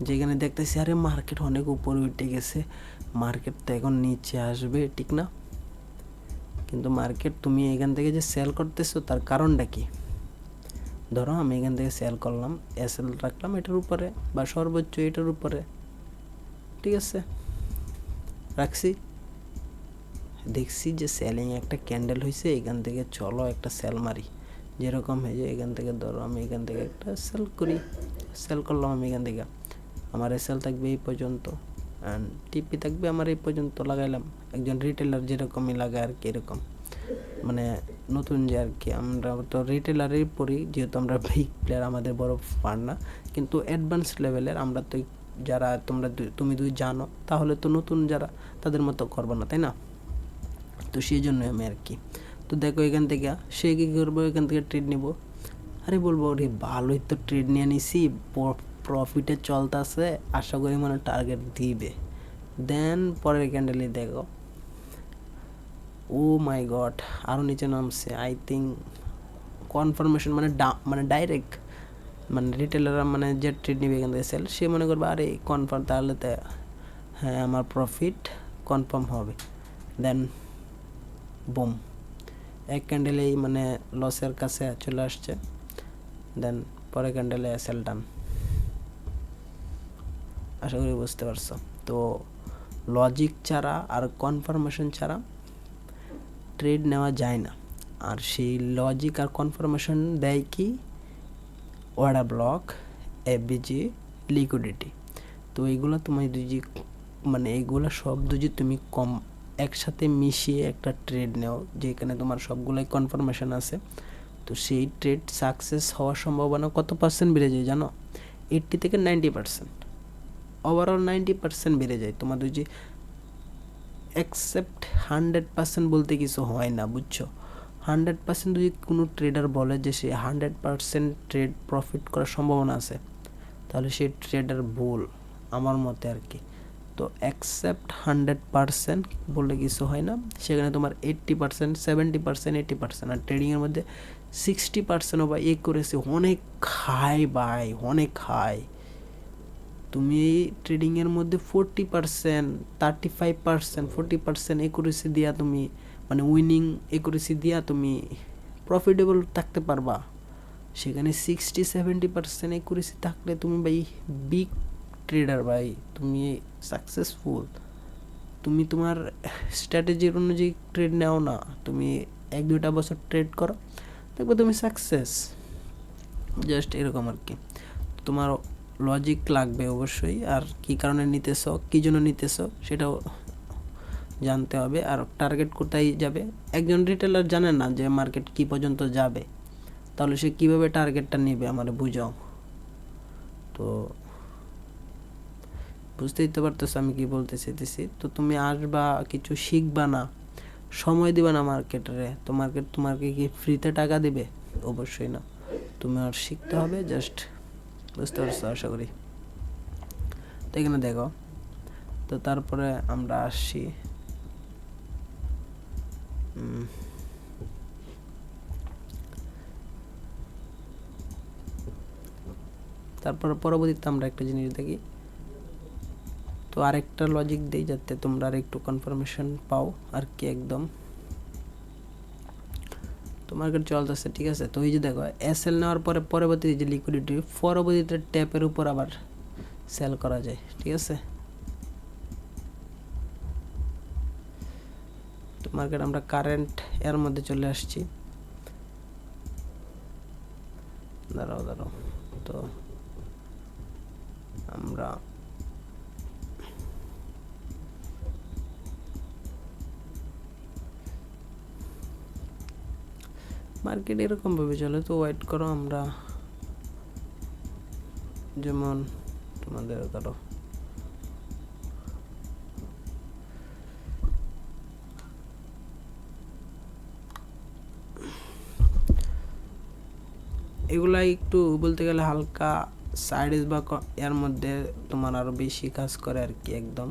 যেখানে দেখতেছি আরে মার্কেট অনেক উপরে উঠে গেছে, মার্কেট তো এখন নিচে আসবে, ঠিক না? কিন্তু মার্কেট তুমি এখান থেকে যে সেল করতেছো তার কারণটা কি? ধরো আমি এখান থেকে সেল করলাম, এসএল রাখলাম এটার উপরে বা সর্বোচ্চ এটার উপরে, ঠিক আছে, রাখছি, দেখছি যে সেলিং একটা ক্যান্ডেল হয়েছে, এখান থেকে চলো একটা সেল মারি, যেরকম হয়ে যায় এখান থেকে ধরো আমি এখান থেকে একটা সেল করি, সেল করলাম আমি এখান থেকে, আমার এসএল থাকবে এই পর্যন্ত অ্যান্ড টিপি থাকবে আমার এই পর্যন্ত, লাগাইলাম। একজন রিটেলার যেরকমই লাগায় আর কি, এরকম মানে নতুন যে আর কি, আমরা তো রিটেলারেই পড়ি যেহেতু আমরা বিগ প্লেয়ার, আমাদের বড় ফান্ড না, কিন্তু অ্যাডভান্স লেভেলের আমরা তো যারা তুমি দুই জানো, তাহলে তো নতুন যারা তাদের মতো করবো না, তাই না? তো সেই জন্য আমি আর কি। তো দেখো এখান থেকে সে কী করবো, এখান থেকে ট্রেড নিব, আরে বলবো ওরে ভালোই তো ট্রেড নিয়ে নিছি, প্রফিটে চলতেছে, আশা করি মানে টার্গেট দিবে। দেন পরের ক্যান্ডেলে দেখো, ও মাই গড, আরও নিচে নামছে, আই থিঙ্ক কনফার্মেশন মানে ডাইরেক্ট মানে রিটেলাররা মানে যে ট্রেড নিবে এখান থেকে সেল, সে মনে করবে আরে কনফার্ম, তাহলে তো হ্যাঁ আমার প্রফিট কনফার্ম হবে। দেন বুম, এক ক্যান্ডেলেই মানে লসের কাছে চলে আসছে, দেন পরের ক্যান্ডেলে সেল ডান। আশা করি বুঝতে পারছো। তো লজিক ছাড়া আর কনফার্মেশন ছাড়া ট্রেড নেওয়া যায় না, আর সেই লজিক আর কনফার্মেশন দেয় কি, অর্ডার ব্লক, এফবিজি, লিকুইডিটি। তো এইগুলো তুমি যদি মানে এইগুলো সব যদি তুমি একসাথে মিশিয়ে একটা ট্রেড নেও, যেখানে তোমার সবগুলোই কনফার্মেশন আছে, তো সেই ট্রেড সাকসেস হওয়ার সম্ভাবনা কত পার্সেন্ট বেড়ে যায় জানো? 80 থেকে 90%, ওভারঅল 90% বেড়ে যায়। তোমার যদি অ্যাকসেপ্ট 100% বলতে কিছু হয় না, বুঝছো? 100% যদি কোনো ট্রেডার বলে যে সে 100% ট্রেড প্রফিট করার সম্ভাবনা আছে, তাহলে সেই ট্রেডার ভুল আমার মতে আর কি। তো অ্যাকসেপ্ট 100% বললে কিছু হয় না, সেখানে তোমার 80%, 70%, 80%, আর ট্রেডিংয়ের মধ্যে 60%ও বা একুরেসি অনেক হাই বাই, অনেক হাই। তুমি ট্রেডিংয়ের মধ্যে 40%, 35%, 40% একুরেসি দিয়া তুমি মানে উইনিং একুরেসি দিয়া তুমি প্রফিটেবল থাকতে পারবা। সেখানে 60-70% একুরেসি থাকলে তুমি ভাই বিগ ট্রেডার ভাই, তুমি সাকসেসফুল। তুমি তোমার স্ট্র্যাটেজির অনুযায়ী ট্রেড নাও না, তুমি 1-2টা বছর ট্রেড করো, দেখবে তুমি সাকসেস। জাস্ট এরকম আর কি। তোমার লজিক লাগবে অবশ্যই, আর কি কারণে নিতেছো, কী জন্য নিতেছো সেটাও জানতে হবে, আর টার্গেট কোথায় যাবে। একজন রিটেলার জানে না যে মার্কেট কি পর্যন্ত যাবে, তাহলে সে কীভাবে টার্গেটটা নেবে আমার বুঝাও। তো বুঝতেই তো পারতেছো আমি কি বলতে চাইতেছি। তো তুমি আসবা, কিছু শিখবা না, সময় দিবা না মার্কেটে, তো মার্কেট তোমাকে কি ফ্রিতে টাকা দিবে? অবশ্যই না। তোমার শিখতে হবে, জাস্ট বুঝতে পারছো আশা করি। তো এখানে দেখো, তো তারপরে আমরা আসছি তারপর পরবর্তীতে আমরা একটা জিনিস দেখি। তো আরেকটা লজিক দেই যাতে তোমরা আর একটু কনফার্মেশন পাও আর কি। একদম তো মার্কেট চলতেছে, ঠিক আছে। তো এই যে দেখো এসএল নেওয়ার পরে পরবর্তী যে লিকুইডিটি, পরবর্তীতে ট্যাপের উপর আবার সেল করা যায়, ঠিক আছে। তো মার্কেট আমরা কারেন্ট এর মধ্যে চলে আসছি। দাঁড়াও তো আমরা মার্কেট এরকম ভাবে চলে, তো ওয়েট করো। আমরা যেমন তোমাদের ধরো এগুলা একটু বলতে গেলে হালকা সাইডেস বা এর মধ্যে তোমার আরো বেশি কাজ করে আর কি। একদম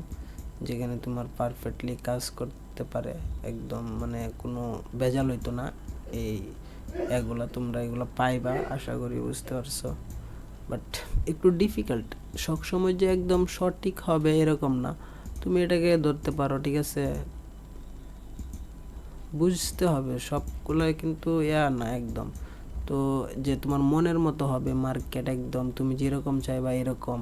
যেখানে তোমার পারফেক্টলি কাজ করতে পারে, একদম মানে কোনো ভেজাল হইতো না। এই তোমরা এগুলো পাইবা আশা করি, বুঝতে পারছো। বাট একটু ডিফিকাল্ট, সবসময় যে একদম সঠিক হবে এরকম না। তুমি এটাকে ধরতে পারো, ঠিক আছে। বুঝতে হবে সবগুলোই কিন্তু না একদম। তো যে তোমার মনের মতো হবে মার্কেট, একদম তুমি যেরকম চাইবা এরকম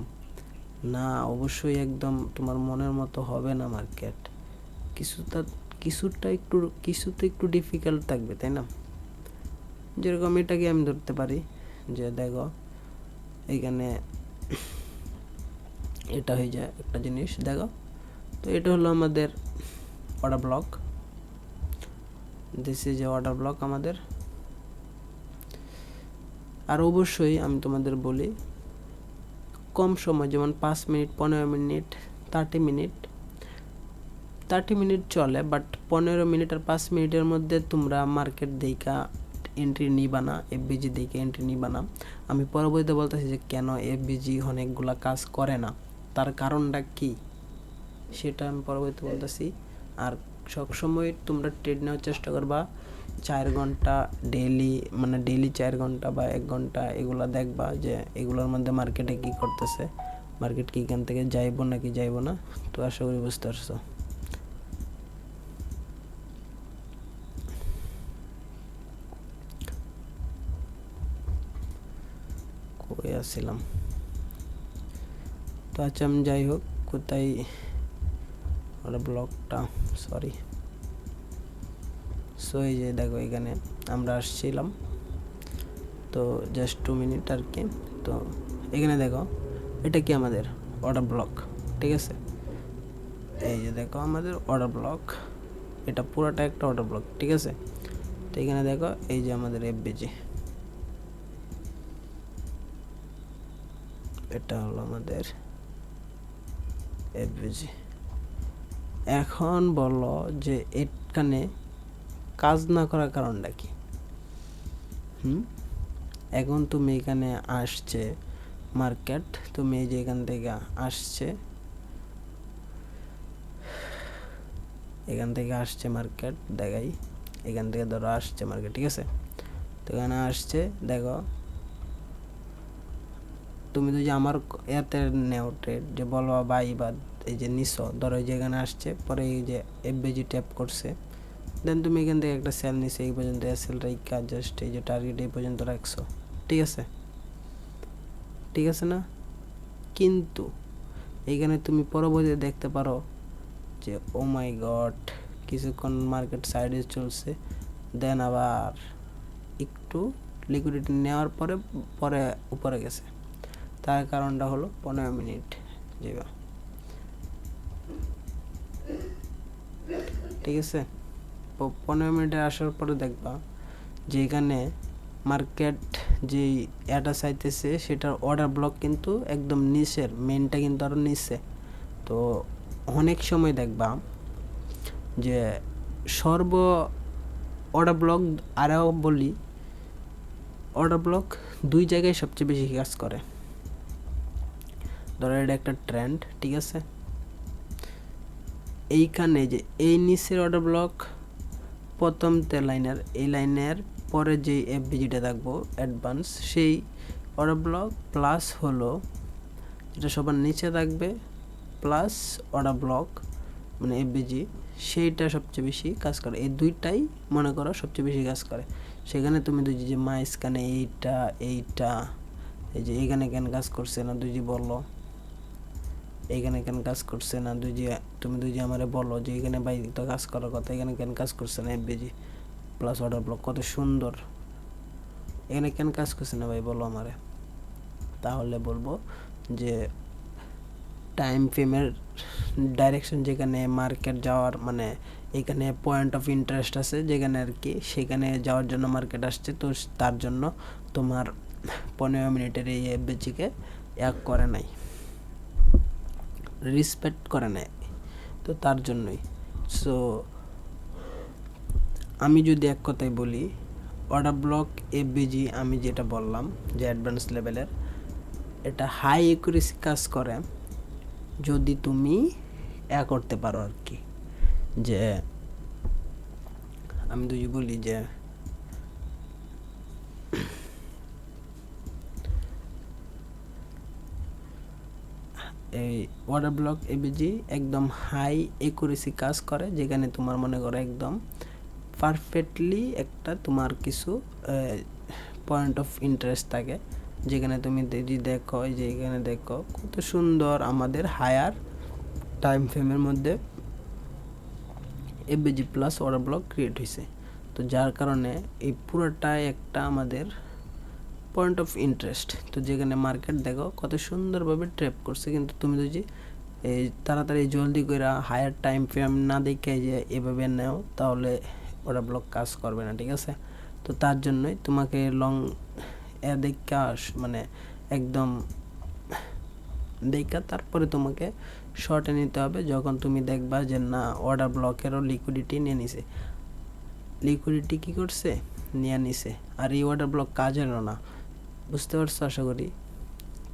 না, অবশ্যই একদম তোমার মনের মতো হবে না মার্কেট। কিছুটা একটু ডিফিকাল্ট থাকবে, তাই না? যেরকম এটাকে আমি ধরতে পারি যে দেখো এইখানে এটা হয়ে যায় একটা জিনিস, দেখো। তো এটা হলো আমাদের order block, this is order block আমাদের। আর অবশ্যই আমি তোমাদের বলি কম সময়, যেমন 5 মিনিট, 15 মিনিট, 30 মিনিট চলে, বাট 15 মিনিট আর 5 মিনিটের মধ্যে তোমরা মার্কেট দেখা এন্ট্রি নিবা না, এফবিজি দেখে এন্ট্রি নিবা না। আমি পরবর্তীতে বলতেছি যে কেন এফবিজি অনেকগুলা কাজ করে না, তার কারণটা কি সেটা আমি পরবর্তীতে বলতেছি। আর সবসময় তোমরা ট্রেড নেওয়ার চেষ্টা করবা 4 ঘন্টা ডেইলি, মানে ডেইলি 4 ঘন্টা বা 1 ঘন্টা এগুলা দেখবা যে এগুলোর মধ্যে মার্কেটে কি করতেছে, মার্কেট কি এখান থেকে যাইবো নাকি যাইবো না। তো আশা করি বুঝতে পারছো। কই আসছিলাম? তো আচ্ছা, আমি যাই হোক, কোথায় ওরা ব্লগটা, সরি। সো এই যে দেখো এখানে আমরা আসছিলাম, তো জাস্ট 2 মিনিট আর কি। তো এখানে দেখো এটা কি আমাদের অর্ডার ব্লক, ঠিক আছে। এই যে দেখো আমাদের অর্ডার ব্লক, এটা পুরোটা একটা অর্ডার ব্লক, ঠিক আছে। তো এখানে দেখো এই যে আমাদের এফবিজি, এটা হলো আমাদের এফবিজি। এখন বলো যে এখানে কাজ না করার কারণটা কি? এখন তুমি এখানে আসছে মার্কেট, তুমি এই যে এখান থেকে আসছে, মার্কেট দেখাই, এখান থেকে ধরো আসছে মার্কেট, ঠিক আছে। তো এখানে আসছে, দেখো তুমি তো যে আমার এতে নেও ট্রেড, যে বলবা বাই বা এই যে নিছো, ধরো এই যে এখানে আসছে, পরে এই যে এফবিজি ট্যাপ করছে, দেন তুমি এখান থেকে একটা সেল নিছো, এই পর্যন্ত এসএল রাইখা জাস্ট এই যে টার্গেট এই পর্যন্ত রাখছো, ঠিক আছে, ঠিক আছে না? কিন্তু এইখানে তুমি পরবর্তীতে দেখতে পারো যে ও মাই গড, কিছুক্ষণ মার্কেট সাইডে চলছে, দেন আবার একটু লিকুইডিটি নেওয়ার পরে পরে উপরে গেছে। তার কারণটা হলো 15 মিনিট যাবা, ঠিক আছে। 15 মিনিটে আসার পরে দেখবা যে এখানে মার্কেট যেই এটা চাইতেছে সেটার অর্ডার ব্লক কিন্তু একদম নিচের, মেনটা কিন্তু আরও নিচে। তো অনেক সময় দেখবা যে অর্ডার ব্লক, আরও বলি, অর্ডার ব্লক 2 জায়গায় সবচেয়ে বেশি কাজ করে। ধরো এটা একটা ট্রেন্ড, ঠিক আছে, এইখানে যে এই নিচের অর্ডার ব্লক প্রথম লাইনের, এই লাইনের পরে যে এফবিজিটা থাকবো অ্যাডভান্স, সেই অর্ডার ব্লক প্লাস হলো যেটা সবার নিচে থাকবে প্লাস অর্ডার ব্লক মানে এফবিজি, সেইটা সবচেয়ে বেশি কাজ করে। এই দুইটাই মনে করো সবচেয়ে বেশি কাজ করে। সেখানে তুমি দুই যে মাঝখানে এইটা এই যে এইখানে কেন কাজ করছে না দুই যে বলো, এইখানে কেন কাজ করছে না তুমি দুই যে আমারে বলো যে এখানে ভাই তো কাজ করার কথা, এখানে কেন কাজ করছে না এফবিজি প্লাস অর্ডার ব্লক, কত সুন্দর, এখানে কেন কাজ করছে না ভাই বলো আমারে। তাহলে বলবো যে টাইম ফ্রেমের ডাইরেকশন, যেখানে মার্কেট যাওয়ার মানে এখানে পয়েন্ট অফ ইন্টারেস্ট আছে যেখানে আর কি, সেখানে যাওয়ার জন্য মার্কেট আসছে, তো তার জন্য তোমার 15 মিনিটের এই এফবিজিকে করে নাই, রেসপেক্ট করে নাই, তো তার জন্যই। সো আমি যদি এক কথায় বলি, অর্ডার ব্লক এফবিজি আমি যেটা বললাম যে অ্যাডভান্স লেভেলের, এটা হাই একুরেসি কাজ করে যদি তুমি করতে পারো আর কি। যে আমি যদি বলি যে এই অর্ডার ব্লক এফবিজি একদম হাই একুরেসি কাজ করে, যেখানে তোমার মনে করো একদম পারফেক্টলি একটা তোমার কিছু পয়েন্ট অফ ইন্টারেস্ট থাকে, যেখানে তুমি যদি দেখো এই যে এখানে দেখো কত সুন্দর আমাদের হায়ার টাইম ফ্রেমের মধ্যে FBG plus order block create হয়েছে। তো যার কারণে এই পুরোটাই একটা আমাদের পয়েন্ট অফ ইন্টারেস্ট, তো যেখানে মার্কেট দেখো কত সুন্দরভাবে ট্র্যাপ করছে। কিন্তু তুমি যদি এই তাড়াতাড়ি জলদি করে হায়ার টাইম ফ্রেম না দেখে যে এভাবে নেও, তাহলে অর্ডার ব্লক কাজ করবে না, ঠিক আছে। তো তার জন্যই তোমাকে লং দেখা মানে একদম দেখা তারপরে তোমাকে শর্টে নিতে হবে, যখন তুমি দেখবা যে না অর্ডার ব্লকেরও লিকুইডিটি নিয়ে নিছে, লিকুইডিটি কী করছে নিয়ে নিছে, আর এই অর্ডার ব্লক কাজেরও না, বুঝতে পারছো আশা করি।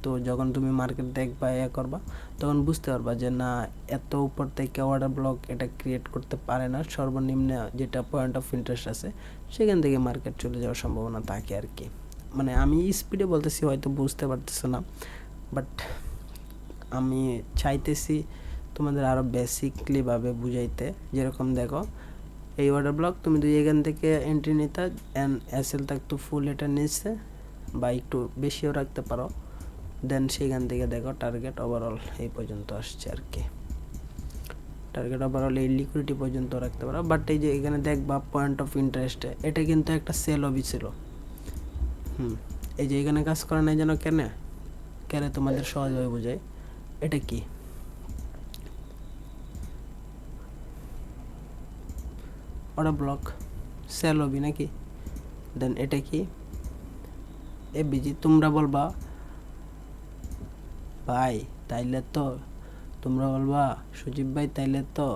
তো যখন তুমি মার্কেট দেখবা করবা, তখন বুঝতে পারবা যে না এত উপর থেকে অর্ডার ব্লক এটা ক্রিয়েট করতে পারে না, সর্বনিম্ন যেটা পয়েন্ট অফ ইন্টারেস্ট আছে সেখান থেকে মার্কেট চলে যাওয়ার সম্ভাবনা থাকে আর কি। মানে আমি স্পিডে বলতেছি, হয়তো বুঝতে পারতেছো না, বাট আমি চাইতেছি তোমাদের আরও বেসিকলিভাবে বুঝাইতে। যেরকম দেখো এই অর্ডার ব্লক তুমি যদি এখান থেকে এন্ট্রি নিতে এসএল থাকতো ফুল, এটা নিচ্ছে বা একটু বেশিও রাখতে পারো, দেন সেইখান থেকে দেখো টার্গেট ওভারঅল এই পর্যন্ত আসছে আর কি, টার্গেট ওভারঅল এই লিকুইডিটি পর্যন্ত রাখতে পারো। বাট এই যে এখানে দেখবা পয়েন্ট অফ ইন্টারেস্টে এটা কিন্তু একটা সেল অবি ছিল, এই যে এখানে কাজ করে নাই যেন কেন তোমাদের সহজভাবে বোঝায়, এটা কি অর্ডার ব্লক সেল অবি নাকি, দেন এটা কি এফবিজি। তোমরা বলবা ভাই তাইলে তো, তোমরা বলবা সুজিব ভাই তাইলে তো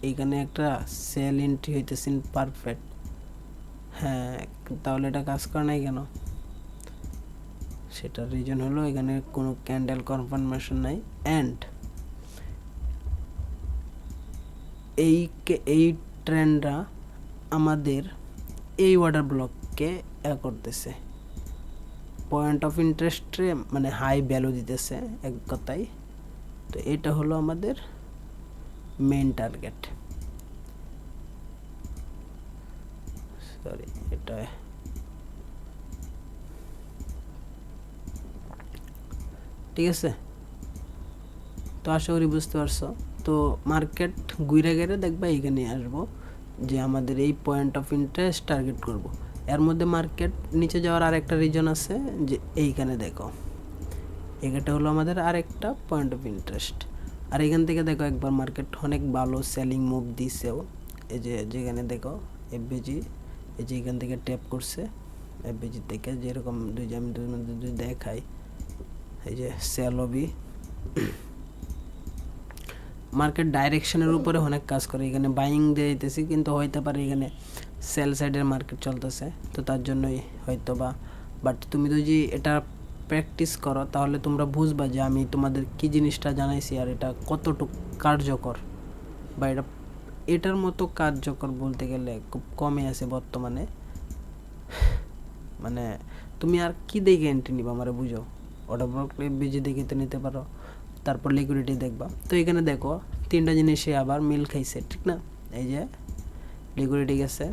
এইখানে একটা সেল এন্ট্রি হইতেছেন পারফেক্ট, হ্যাঁ তাহলে এটা কাজ করে নাই কেন, সেটার রিজন হলো এখানে কোনো ক্যান্ডেল কনফার্মেশন নাই, অ্যান্ড এই ট্রেন্ডরা আমাদের এই অর্ডার ব্লককে করতেছে, পয়েন্ট অফ ইন্টারেস্টে মানে হাই ভ্যালু দিতেছে এক কথায়। তো এটা হলো আমাদের মেইন টার্গেট, সরি এটা ঠিক আছে। তো আশা করি বুঝতে পারছো। তো মার্কেট ঘুরে গেলে দেখবা এইখানে আসবো যে আমাদের এই পয়েন্ট অফ ইন্টারেস্ট টার্গেট করব। এর মধ্যে মার্কেট নিচে যাওয়ার আরেকটা রিজন আছে, যে এইখানে দেখো এটা হলো আমাদের আরেকটা পয়েন্ট অফ ইন্টারেস্ট। আর এখান থেকে দেখো একবার মার্কেট অনেক ভালো সেলিং মুভ দিছেও, এই যে যেখানে দেখো এফবিজি এই যে এখান থেকে ট্যাপ করছে, এফবিজি থেকে যেরকম আমি দেখাই, এই যে সেল অবি মার্কেট ডাইরেকশনের উপরে অনেক কাজ করে। এখানে বাইং দিয়ে দিতেছি, কিন্তু হইতে পারে এখানে সেল সাইডের মার্কেট চলতেছে, তো তার জন্যই হয়তো বা। বাট তুমি যদি এটা প্র্যাকটিস করো তাহলে তোমরা বুঝবা যে আমি তোমাদের কী জিনিসটা জানাইছি আর এটা কতটুকু কার্যকর, বা এটার মতো কার্যকর বলতে গেলে খুব কমই আছে বর্তমানে। মানে তুমি আর কি দেখে এন্ট্রি নিবা আমারে বুঝো। অর্ডার ব্লক বিজি দেখে তো নিতে পারো, তারপর লিকুইডিটি দেখবা। তো এখানে দেখো 3টা জিনিসে আবার মিল খাইছে, ঠিক না? এই যে লিকুইডিটি গেছে,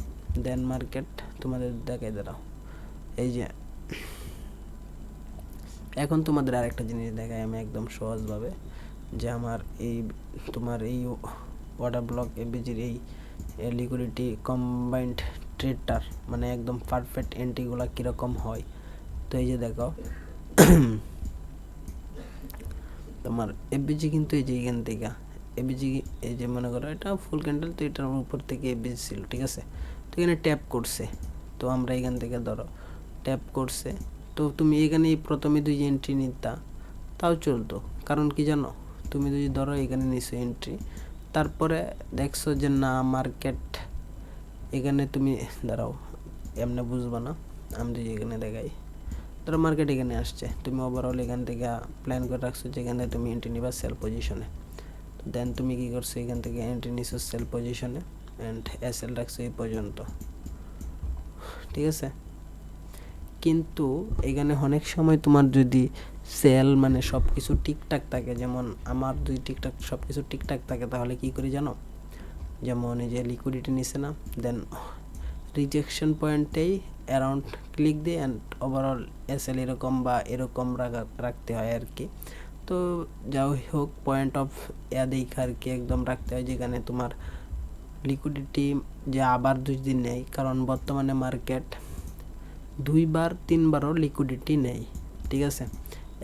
দেন মার্কেট তোমাদের দেখাই দাঁড়াও। এই যে এখন তোমাদের আরেকটা জিনিস দেখাই আমি একদম সহজভাবে, যে আমার এই তোমার এই অর্ডার ব্লক এবিজির এই লিকুইডিটি কম্বাইন্ড ট্রেডটার মানে একদম পারফেক্ট এন্ট্রিগুলো কীরকম হয়। তো এই যে দেখো তোমার এবিজি কিন্তু এই যে এখান থেকে এবিজি, এই যে মনে করো এটা ফুল ক্যান্ডেল, তো এটার উপর থেকে এবিজি ছিল, ঠিক আছে? তো এখানে ট্যাপ করছে, তো আমরা এখান থেকে ধরো ট্যাপ করছে, তো তুমি এখানে প্রথমে 2 এন্ট্রি নিতা তাও চলতো। কারণ কি জানো, তুমি যদি ধরো এখানে নিছো এন্ট্রি, তারপরে দেখছো যে না মার্কেট এখানে তুমি দাঁড়াও, এমনি বুঝবা না, আমি যদি এখানে দেখাই, ধরো মার্কেট এখানে আসছে, তুমি ওভারঅল এখান থেকে প্ল্যান করে রাখছো যেখানে তুমি এন্ট্রি নিবা সেল পজিশনে। দেন তুমি কী করছো, এখান থেকে এন্ট্রি নিছো সেল পজিশনে অ্যান্ড এসএল রাখছো এই পর্যন্ত, ঠিক আছে? কিন্তু এখানে অনেক সময় তোমার যদি সেল মানে সব কিছু ঠিকঠাক থাকে, যেমন আমার যদি ঠিকঠাক সব কিছু ঠিকঠাক থাকে, তাহলে কি করি জানো, যেমন এই যে লিকুইডিটি নিছে না, দেন রিজেকশন পয়েন্টেই অ্যারাউন্ড ক্লিক দিয়ে অ্যান্ড ওভারঅল এসএল এরকম বা এরকম রাখতে হয় আর কি। তো যাই হোক, পয়েন্ট অফ দেখা আর কি একদম রাখতে হয়, যেখানে তোমার লিকুইডিটি যে আবার 2 দিন নেই, কারণ বর্তমানে মার্কেট 2বার 3বারও লিকুইডিটি নেই, ঠিক আছে?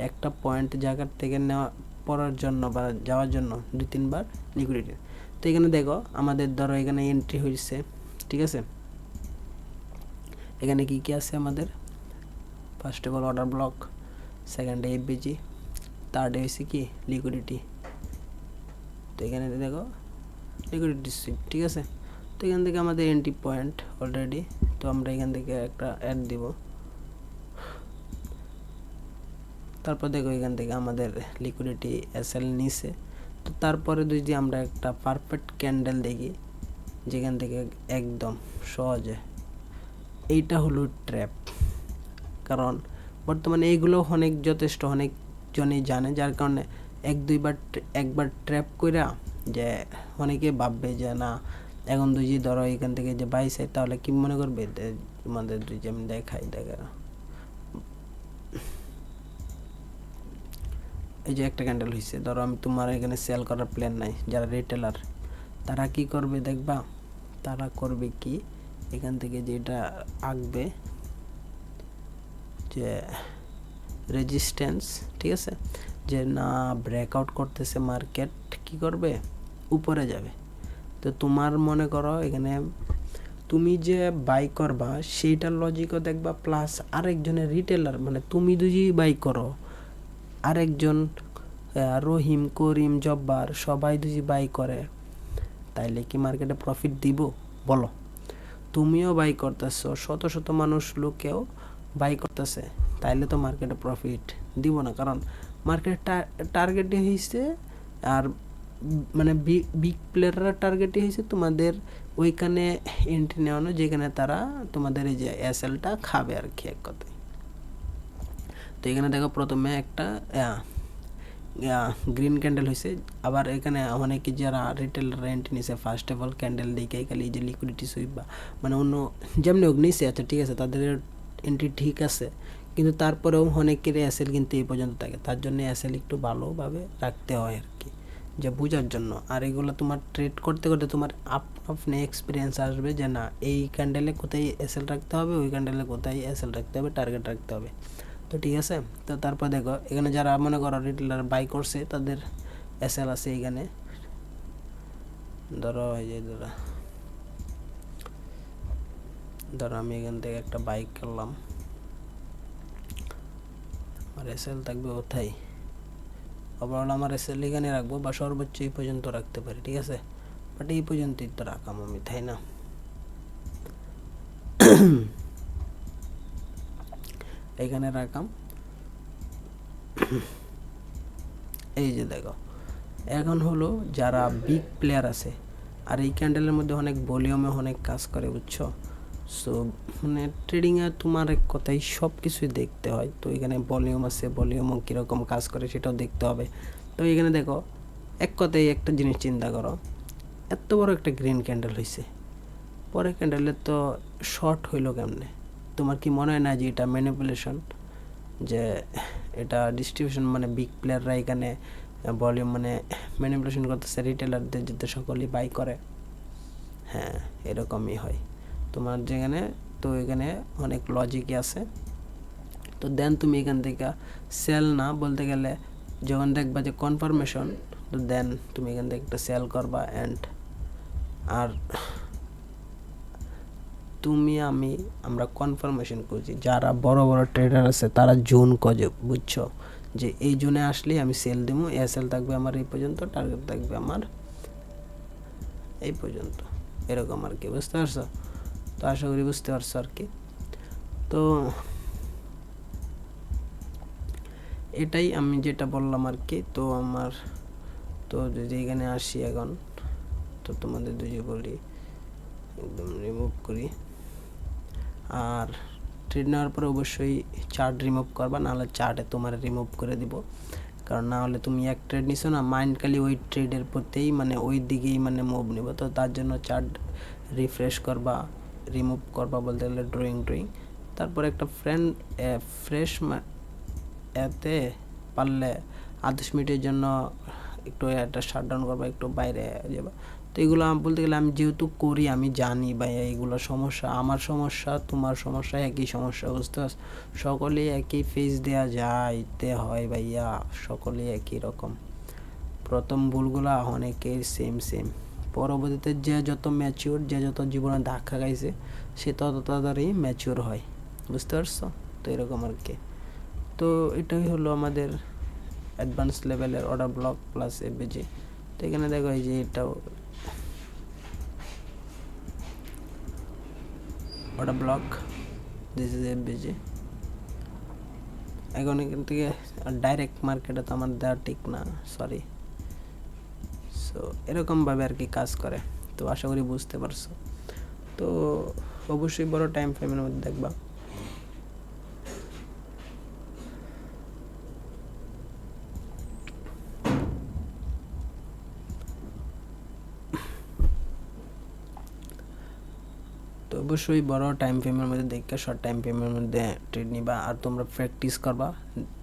একটা পয়েন্ট জায়গার থেকে নেওয়া পড়ার জন্য বা যাওয়ার জন্য 2-3বার লিকুইডিটি। তো এখানে দেখো আমাদের ধরো এখানে এন্ট্রি হয়েছে, ঠিক আছে? এখানে কি কি আছে আমাদের, first of all order block, সেকেন্ডে এফবিজি, থার্ডে হয়েছে কি লিকুইডিটি। তো এখানে দেখো লিকুইডিটি সুইপ, ঠিক আছে? তো এখান থেকে আমাদের এন্ট্রি পয়েন্ট অলরেডি, তো আমরা এখান থেকে একটা অ্যাড দিব। তারপর দেখো এখান থেকে আমাদের লিকুইডিটি এসএল নিছে। তো তারপরে যদি আমরা একটা পারফেক্ট ক্যান্ডেল দেখি, যেখান থেকে একদম সহজে, এইটা হলো ট্র্যাপ। কারণ বর্তমানে এইগুলো অনেক যথেষ্ট অনেকজনই জানে, যার কারণে একবার ট্র্যাপ কইরা যে অনেকে ভাববে যে না এখন যদি ধরো এখান থেকে যে বাই সাইড, তাহলে কি মনে করবে, তোমাদের যে আমি দেখাই এই যে একটা ক্যান্ডেল হয়েছে, ধরো আমি তোমার এখানে সেল করার প্ল্যান নাই, যারা রিটেলার তারা কি করবে দেখবা, তারা করবে কি এখান থেকে যেটা আঁকবে যে রেজিস্ট্যান্স, ঠিক আছে, যে না ব্রেকআউট করতেছে মার্কেট, কি করবে উপরে যাবে। তো তোমার মনে করো এখানে তুমি যে বাই করবা সেইটার লজিকও দেখবা, প্লাস আরেকজনের রিটেলার মানে তুমি যদি বাই করো, আরেকজন রহিম করিম জব্বার সবাই যদি বাই করে, তাইলে কি মার্কেটে প্রফিট দিব বলো? তুমিও বাই করতেছো, শত শত মানুষ লোকেও বাই করতেছে, তাইলে তো মার্কেটে প্রফিট দিব না। কারণ মার্কেটের টার্গেটই হয়েছে, আর মানে বিগ প্লেয়াররা টার্গেটই হয়েছে তোমাদের ওইখানে এন্ট্রি নেওয়ানো, যেখানে তারা তোমাদের এই যে এসএলটা খাবে আর কি এক কথায়। তো এখানে দেখো প্রথমে একটা গ্রিন ক্যান্ডেল হয়েছে, আবার এখানে অনেকে যারা রিটেলার এন্ট্রি নিছে ফার্স্ট অফ অল ক্যান্ডেল দেখে খালি এই যে লিকুইডিটি সুইপ বা মানে অন্য যেমনি হোক নিছে, আচ্ছা ঠিক আছে তাদের এন্ট্রি ঠিক আছে, কিন্তু তারপরেও অনেকের এসএল কিন্তু এই পর্যন্ত থাকে, তার জন্য এসএল একটু ভালোভাবে রাখতে হয় আর কি, যে বোঝার জন্য। আর এগুলো তোমার ট্রেড করতে করতে তোমার আপনি এক্সপিরিয়েন্স আসবে যে না এই ক্যান্ডেলে কোথায় এসএল রাখতে হবে, ওই ক্যান্ডেলে কোথায় এসএল রাখতে হবে, টার্গেট রাখতে হবে। তো ঠিক আছে, তো তারপর দেখো এখানে যারা মনে করো রিটেলার বাই করছে তাদের এসএল আছে এখানে, ধরো এই যে ধরো আমি এখান থেকে একটা বাইক করলাম, আর এসএল থাকবে কোথায় ওভারঅল আমার এসএল এখানে রাখবো বা সর্বোচ্চ এই পর্যন্ত রাখতে পারি, ঠিক আছে, বাট এই পর্যন্তই তো রাখাম আমি, তাই না? এখানে রাখাম। এই যে দেখো, এখন হলো যারা বিগ প্লেয়ার আছে, আর এই ক্যান্ডেলের মধ্যে অনেক ভলিউমে অনেক কাজ করে, বুঝছো? সো মানে ট্রেডিংয়ে তোমার এক কথাই সব কিছুই দেখতে হয়। তো এখানে ভলিউম আছে, ভলিউমও কীরকম কাজ করে সেটাও দেখতে হবে। তো এখানে দেখো, এক কথায় একটা জিনিস চিন্তা করো, এত বড় একটা গ্রিন ক্যান্ডেল হয়েছে, পরে ক্যান্ডেলের তো শর্ট হইলো কেমনে? তোমার কি মনে হয় না যে এটা ম্যানিপুলেশন, যে এটা ডিস্ট্রিবিউশন, মানে বিগ প্লেয়াররা এখানে ভলিউম মানে ম্যানিপুলেশন করতেছে রিটেলারদের, যাতে সকলেই বাই করে? হ্যাঁ, এরকমই হয় তোমার যেখানে। তো এখানে অনেক লজিকই আছে। তো দেন তুমি এখান থেকে সেল না বলতে গেলে, যখন দেখবা যে কনফার্মেশন, তো দেন তুমি এখান থেকে একটা সেল করবা। অ্যান্ড আর তুমি আমরা কনফার্মেশন করছি, যারা বড় বড় ট্রেডার আছে তারা জোন খোঁজে, বুঝছো, যে এই জোনে আসলেই আমি সেল দেবো, সেল থাকবে আমার এই পর্যন্ত, টার্গেট থাকবে আমার এই পর্যন্ত, এরকম আর কি, বুঝতে পারছো? তো আশা করি বুঝতে পারছো আর কি। তো এটাই আমি যেটা বললাম আর কি। তো আমার তো যদি এখানে আসি এখন, তো তোমাদের দুজে বলি একদম রিমুভ করি। আর ট্রেড নেওয়ার পরে অবশ্যই চার্ট রিমুভ করবা, নাহলে চার্টে তোমার রিমুভ করে দিব। কারণ না হলে তুমি এক ট্রেড নিছো না, মাইন্ড খালি ওই ট্রেডের প্রতিই মানে ওই দিকেই মানে মুভ নিব। তো তার জন্য চার্ট রিফ্রেশ করবা, রিমুভ করবা বলতে গেলে ড্রয়িং। তারপর একটা ফ্রেশ এতে পারলে 10 মিনিটের জন্য একটু এটা শাটডাউন করবা, একটু বাইরে যাবা। তো এগুলো বলতে গেলে আমি যেহেতু করি, আমি জানি ভাই এইগুলো সমস্যা, আমার সমস্যা তোমার সমস্যা একই সমস্যা, বুঝতে পারছ? সকলেই একই ফেস দেওয়া যাইতে হয় ভাইয়া, সকলেই একই রকম। প্রথম ভুলগুলা অনেকের সেম, পরবর্তীতে যে যত ম্যাচিওর, যে যত জীবনে ধাক্কা খাইছে, সে তত তাড়াতাড়ি ম্যাচিওর হয়, বুঝতে পারছো? তো এরকম আর কি। তো এটাই হলো আমাদের অ্যাডভান্স লেভেলের অর্ডার ব্লক প্লাস এফবিজি। তো এখানে দেখো এই যে এটাও order block, this is FBG. এখন এখান থেকে ডাইরেক্ট মার্কেটে তো আমার দেওয়া ঠিক না, সরি। সো এরকমভাবে আর কি কাজ করে। তো আশা করি বুঝতে পারছো। তো অবশ্যই বড় টাইম ফ্রেমের মধ্যে দেখবা। তো অবশ্যই বড় টাইম ফ্রেমের মধ্যে দেখে শর্ট টাইম ফ্রেমের মধ্যে ট্রেড নিবা। আর তোমরা প্র্যাকটিস করবা,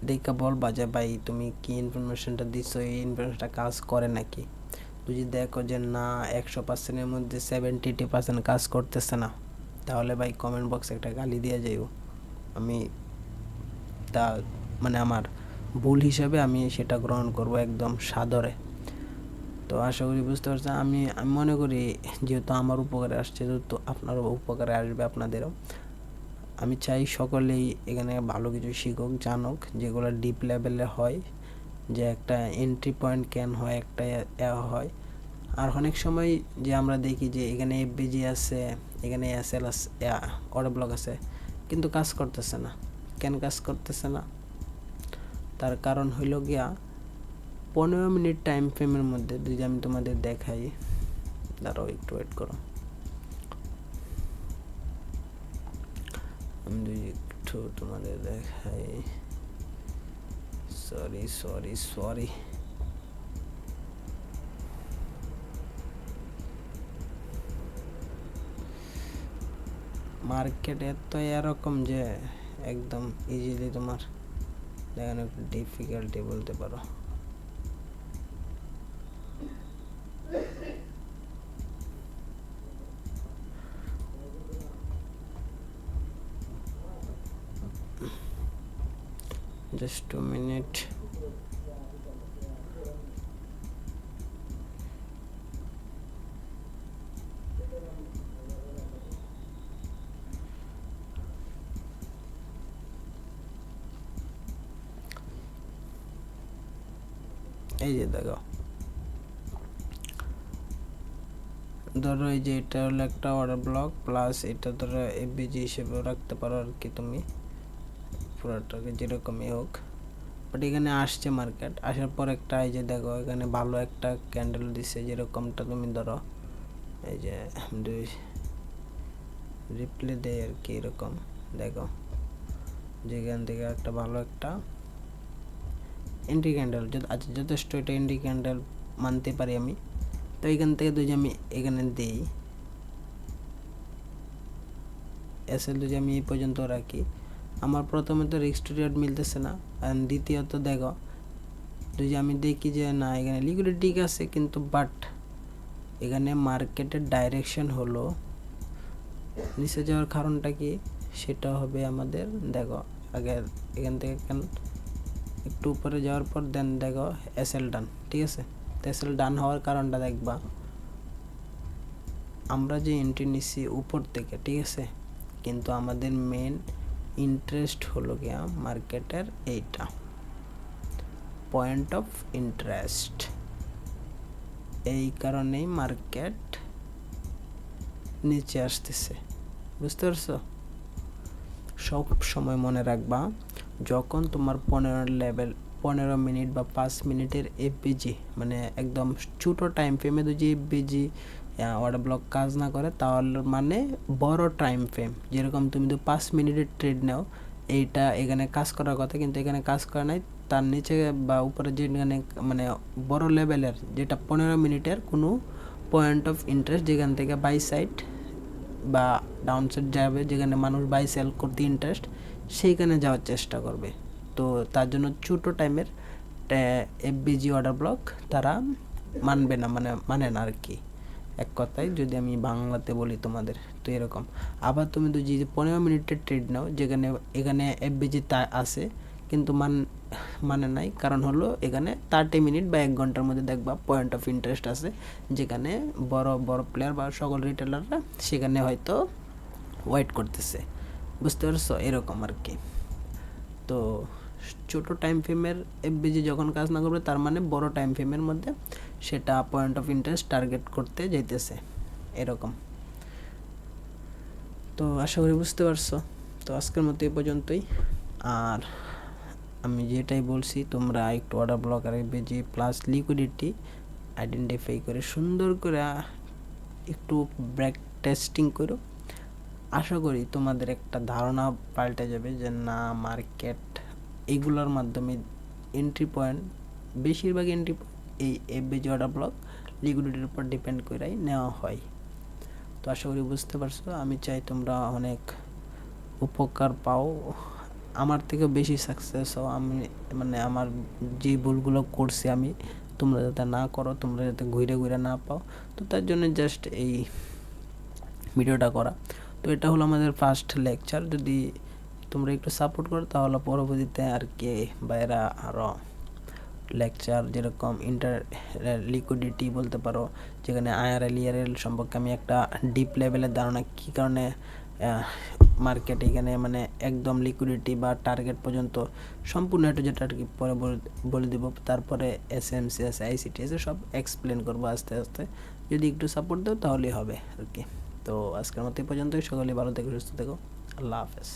দেখে বলবা যে ভাই তুমি কি ইনফরমেশনটা দিচ্ছ, এই ইনফরমেশনটা কাজ করে নাকি। যদি দেখো যে না 100%-এর মধ্যে 70-80% কাজ করতেছে না, তাহলে ভাই কমেন্ট বক্সে একটা গালি দিয়ে যাইও। আমি তা মানে আমার ভুল হিসাবে আমি সেটা গ্রহণ করব একদম সাদরে। তো আশা করি বুঝতে পারছেন। আমি মনে করি যেহেতু আমার উপকারে আসছে, যেহেতু আপনারও উপকারে আসবে আপনাদেরও। আমি চাই সকলেই এখানে ভালো কিছু শিখুক, জানুক, যেগুলো ডিপ লেভেলে হয়, যে একটা এন্ট্রি পয়েন্ট ক্যান হয়, একটা হয়। আর অনেক সময় যে আমরা দেখি যে এখানে এফবিজি আছে, এখানে এসএল আছে, অর্ডার ব্লক আছে, কিন্তু কাজ করতেছে না। কেন কাজ করতেছে না? তার কারণ হইল গিয়া 15 মিনিট টাইম ফ্রেমের মধ্যে যদি আমি তোমাদের দেখাই, দাঁড়াও একটু ওয়েট করো, আমি যদি একটু তোমাদের দেখাই, সরি মার্কেটে তো এরকম যে একদম ইজিলি তোমার দেখানো একটু ডিফিকাল্টি বলতে পারো। Just 2 minute. এই যে দেখো, ধরো এই যে এটা হলো একটা অর্ডার ব্লক, প্লাস এটা ধরো এফবিজি হিসেবেও রাখতে পারো আর কি তুমি, পুরোটাকে যেরকমই হোক। বাট এখানে আসছে মার্কেট, আসার পর একটা এই যে দেখো এখানে ভালো একটা ক্যান্ডেল দিচ্ছে, যেরকমটা তুমি ধরো এই যে রিপ্লে দেয় আর কি, এরকম দেখো যেখান থেকে একটা ভালো একটা এন্ট্রি ক্যান্ডেল, আচ্ছা যথেষ্ট এটা এন্ট্রি ক্যান্ডেল মানতে পারি আমি। তো এখান থেকে যদি আমি এখানে দিই এসএল, যদি আমি এই পর্যন্ত রাখি, আমার প্রথমে তো রিস্ক টু রিওয়ার্ড মিলতেছে না, অ্যান্ড দ্বিতীয়ত দেখো যদি আমি দেখি যে না এখানে লিকুইডিটি ঠিক আছে, কিন্তু বাট এখানে মার্কেটের ডাইরেকশন হলো নিচে যাওয়ার কারণটা কি, সেটা হবে আমাদের দেখো আগে এখান থেকে একটু উপরে যাওয়ার পর দেন দেখো এসএল ডান, ঠিক আছে। তো এসএল ডান হওয়ার কারণটা দেখবা, আমরা যে এন্ট্রি নিচ্ছি উপর থেকে, ঠিক আছে, কিন্তু আমাদের মেন ইন্টারেস্ট হলো গিয়া মার্কেটের এইটা পয়েন্ট অফ ইন্টারেস্ট, এই কারণেই মার্কেট নিচে আসতেছে, বুঝতে পারছো। সব সময় মনে রাখবা, যখন তোমার 15 মিনিট বা 5 মিনিটের এফবিজি, মানে একদম ছোটো টাইম ফ্রেমে যদি এফবিজি অর্ডার ব্লক কাজ না করে, তাহলে মানে বড় টাইম ফ্রেম, যেরকম তুমি তো 5 মিনিটের ট্রেড নাও, এইটা এখানে কাজ করার কথা, কিন্তু এখানে কাজ করে নাই, তার নিচে বা উপরে যেখানে মানে বড় লেভেলের যেটা 15 মিনিটের কোনো পয়েন্ট অফ ইন্টারেস্ট, যেখান থেকে বাই সাইড বা ডাউন সাইড যাবে, যেখানে মানুষ বাই সেল করতে ইন্টারেস্ট, সেইখানে যাওয়ার চেষ্টা করবে। তো তার জন্য ছোটো টাইমের এফবিজি অর্ডার ব্লক তারা মানবে না, মানে না আর কি, এক কথায় যদি আমি বাংলাতে বলি তোমাদের। তো এরকম আবার তুমি তো যে 15 মিনিটের ট্রেড নাও, যেখানে এখানে এফবিজি তা আছে কিন্তু মানে নাই, কারণ হলো এখানে 30 মিনিট বা 1 ঘন্টার মধ্যে দেখবা পয়েন্ট অফ ইন্টারেস্ট আছে, যেখানে বড় বড় প্লেয়ার বা সকল রিটেলাররা সেখানে হয়তো ওয়েট করতেছে, বুঝতে পারছো, এরকম আর কি। তো ছোটো টাইম ফ্রেমের এফবিজি যখন কাজ না করবে, তার মানে বড় টাইম ফ্রেমের মধ্যে সেটা পয়েন্ট অফ ইন্টারেস্ট টার্গেট করতে যাইতেছে, এরকম। তো আশা করি বুঝতে পারছো। তো আজকের মতো এই পর্যন্তই, আর আমি যেটাই বলছি তোমরা একটু অর্ডার ব্লক আর এফবিজি প্লাস লিকুইডিটি আইডেন্টিফাই করে সুন্দর করে একটু ব্রেক টেস্টিং করো, আশা করি তোমাদের একটা ধারণা পাল্টে যাবে যে না মার্কেট এইগুলোর মাধ্যমে এন্ট্রি পয়েন্ট, বেশিরভাগ এন্ট্রি এই এফবিজি অর্ডার ব্লক লিকুইডিটির উপর ডিপেন্ড করেই নেওয়া হয়। তো আশা করি বুঝতে পারছো। আমি চাই তোমরা অনেক উপকার পাও, আমার থেকে বেশি সাকসেস হও, আমি মানে আমার যে ভুলগুলো করছি আমি, তোমরা যাতে না করো, তোমরা যাতে ঘুরে ঘুরে না পাও। তো তার জন্য জাস্ট এই ভিডিওটা করা। তো এটা হলো আমাদের ফার্স্ট লেকচার, যদি তোমরা একটু সাপোর্ট করো তাহলে পরবর্তীতে আর কি বাইরা আরও লেকচার, যেরকম লিকুইডিটি বলতে পারো, যেখানে আইআরএল ইআরএল সম্পর্কে আমি একটা ডিপ লেভেলের ধারণা, কী কারণে মার্কেট এখানে মানে একদম লিকুইডিটি বা টার্গেট পর্যন্ত সম্পূর্ণ একটু, যেটা আর কি পরে বলে দেবো। তারপরে এসএমসিএস আইসিটিএস সব এক্সপ্লেন করবো আস্তে আস্তে, যদি একটু সাপোর্ট দাও তাহলেই হবে আর কি। তো আজকের মতো এই পর্যন্তই, সকলেই ভালো থেকো, সুস্থ থেকো, আল্লাহ হাফেজ।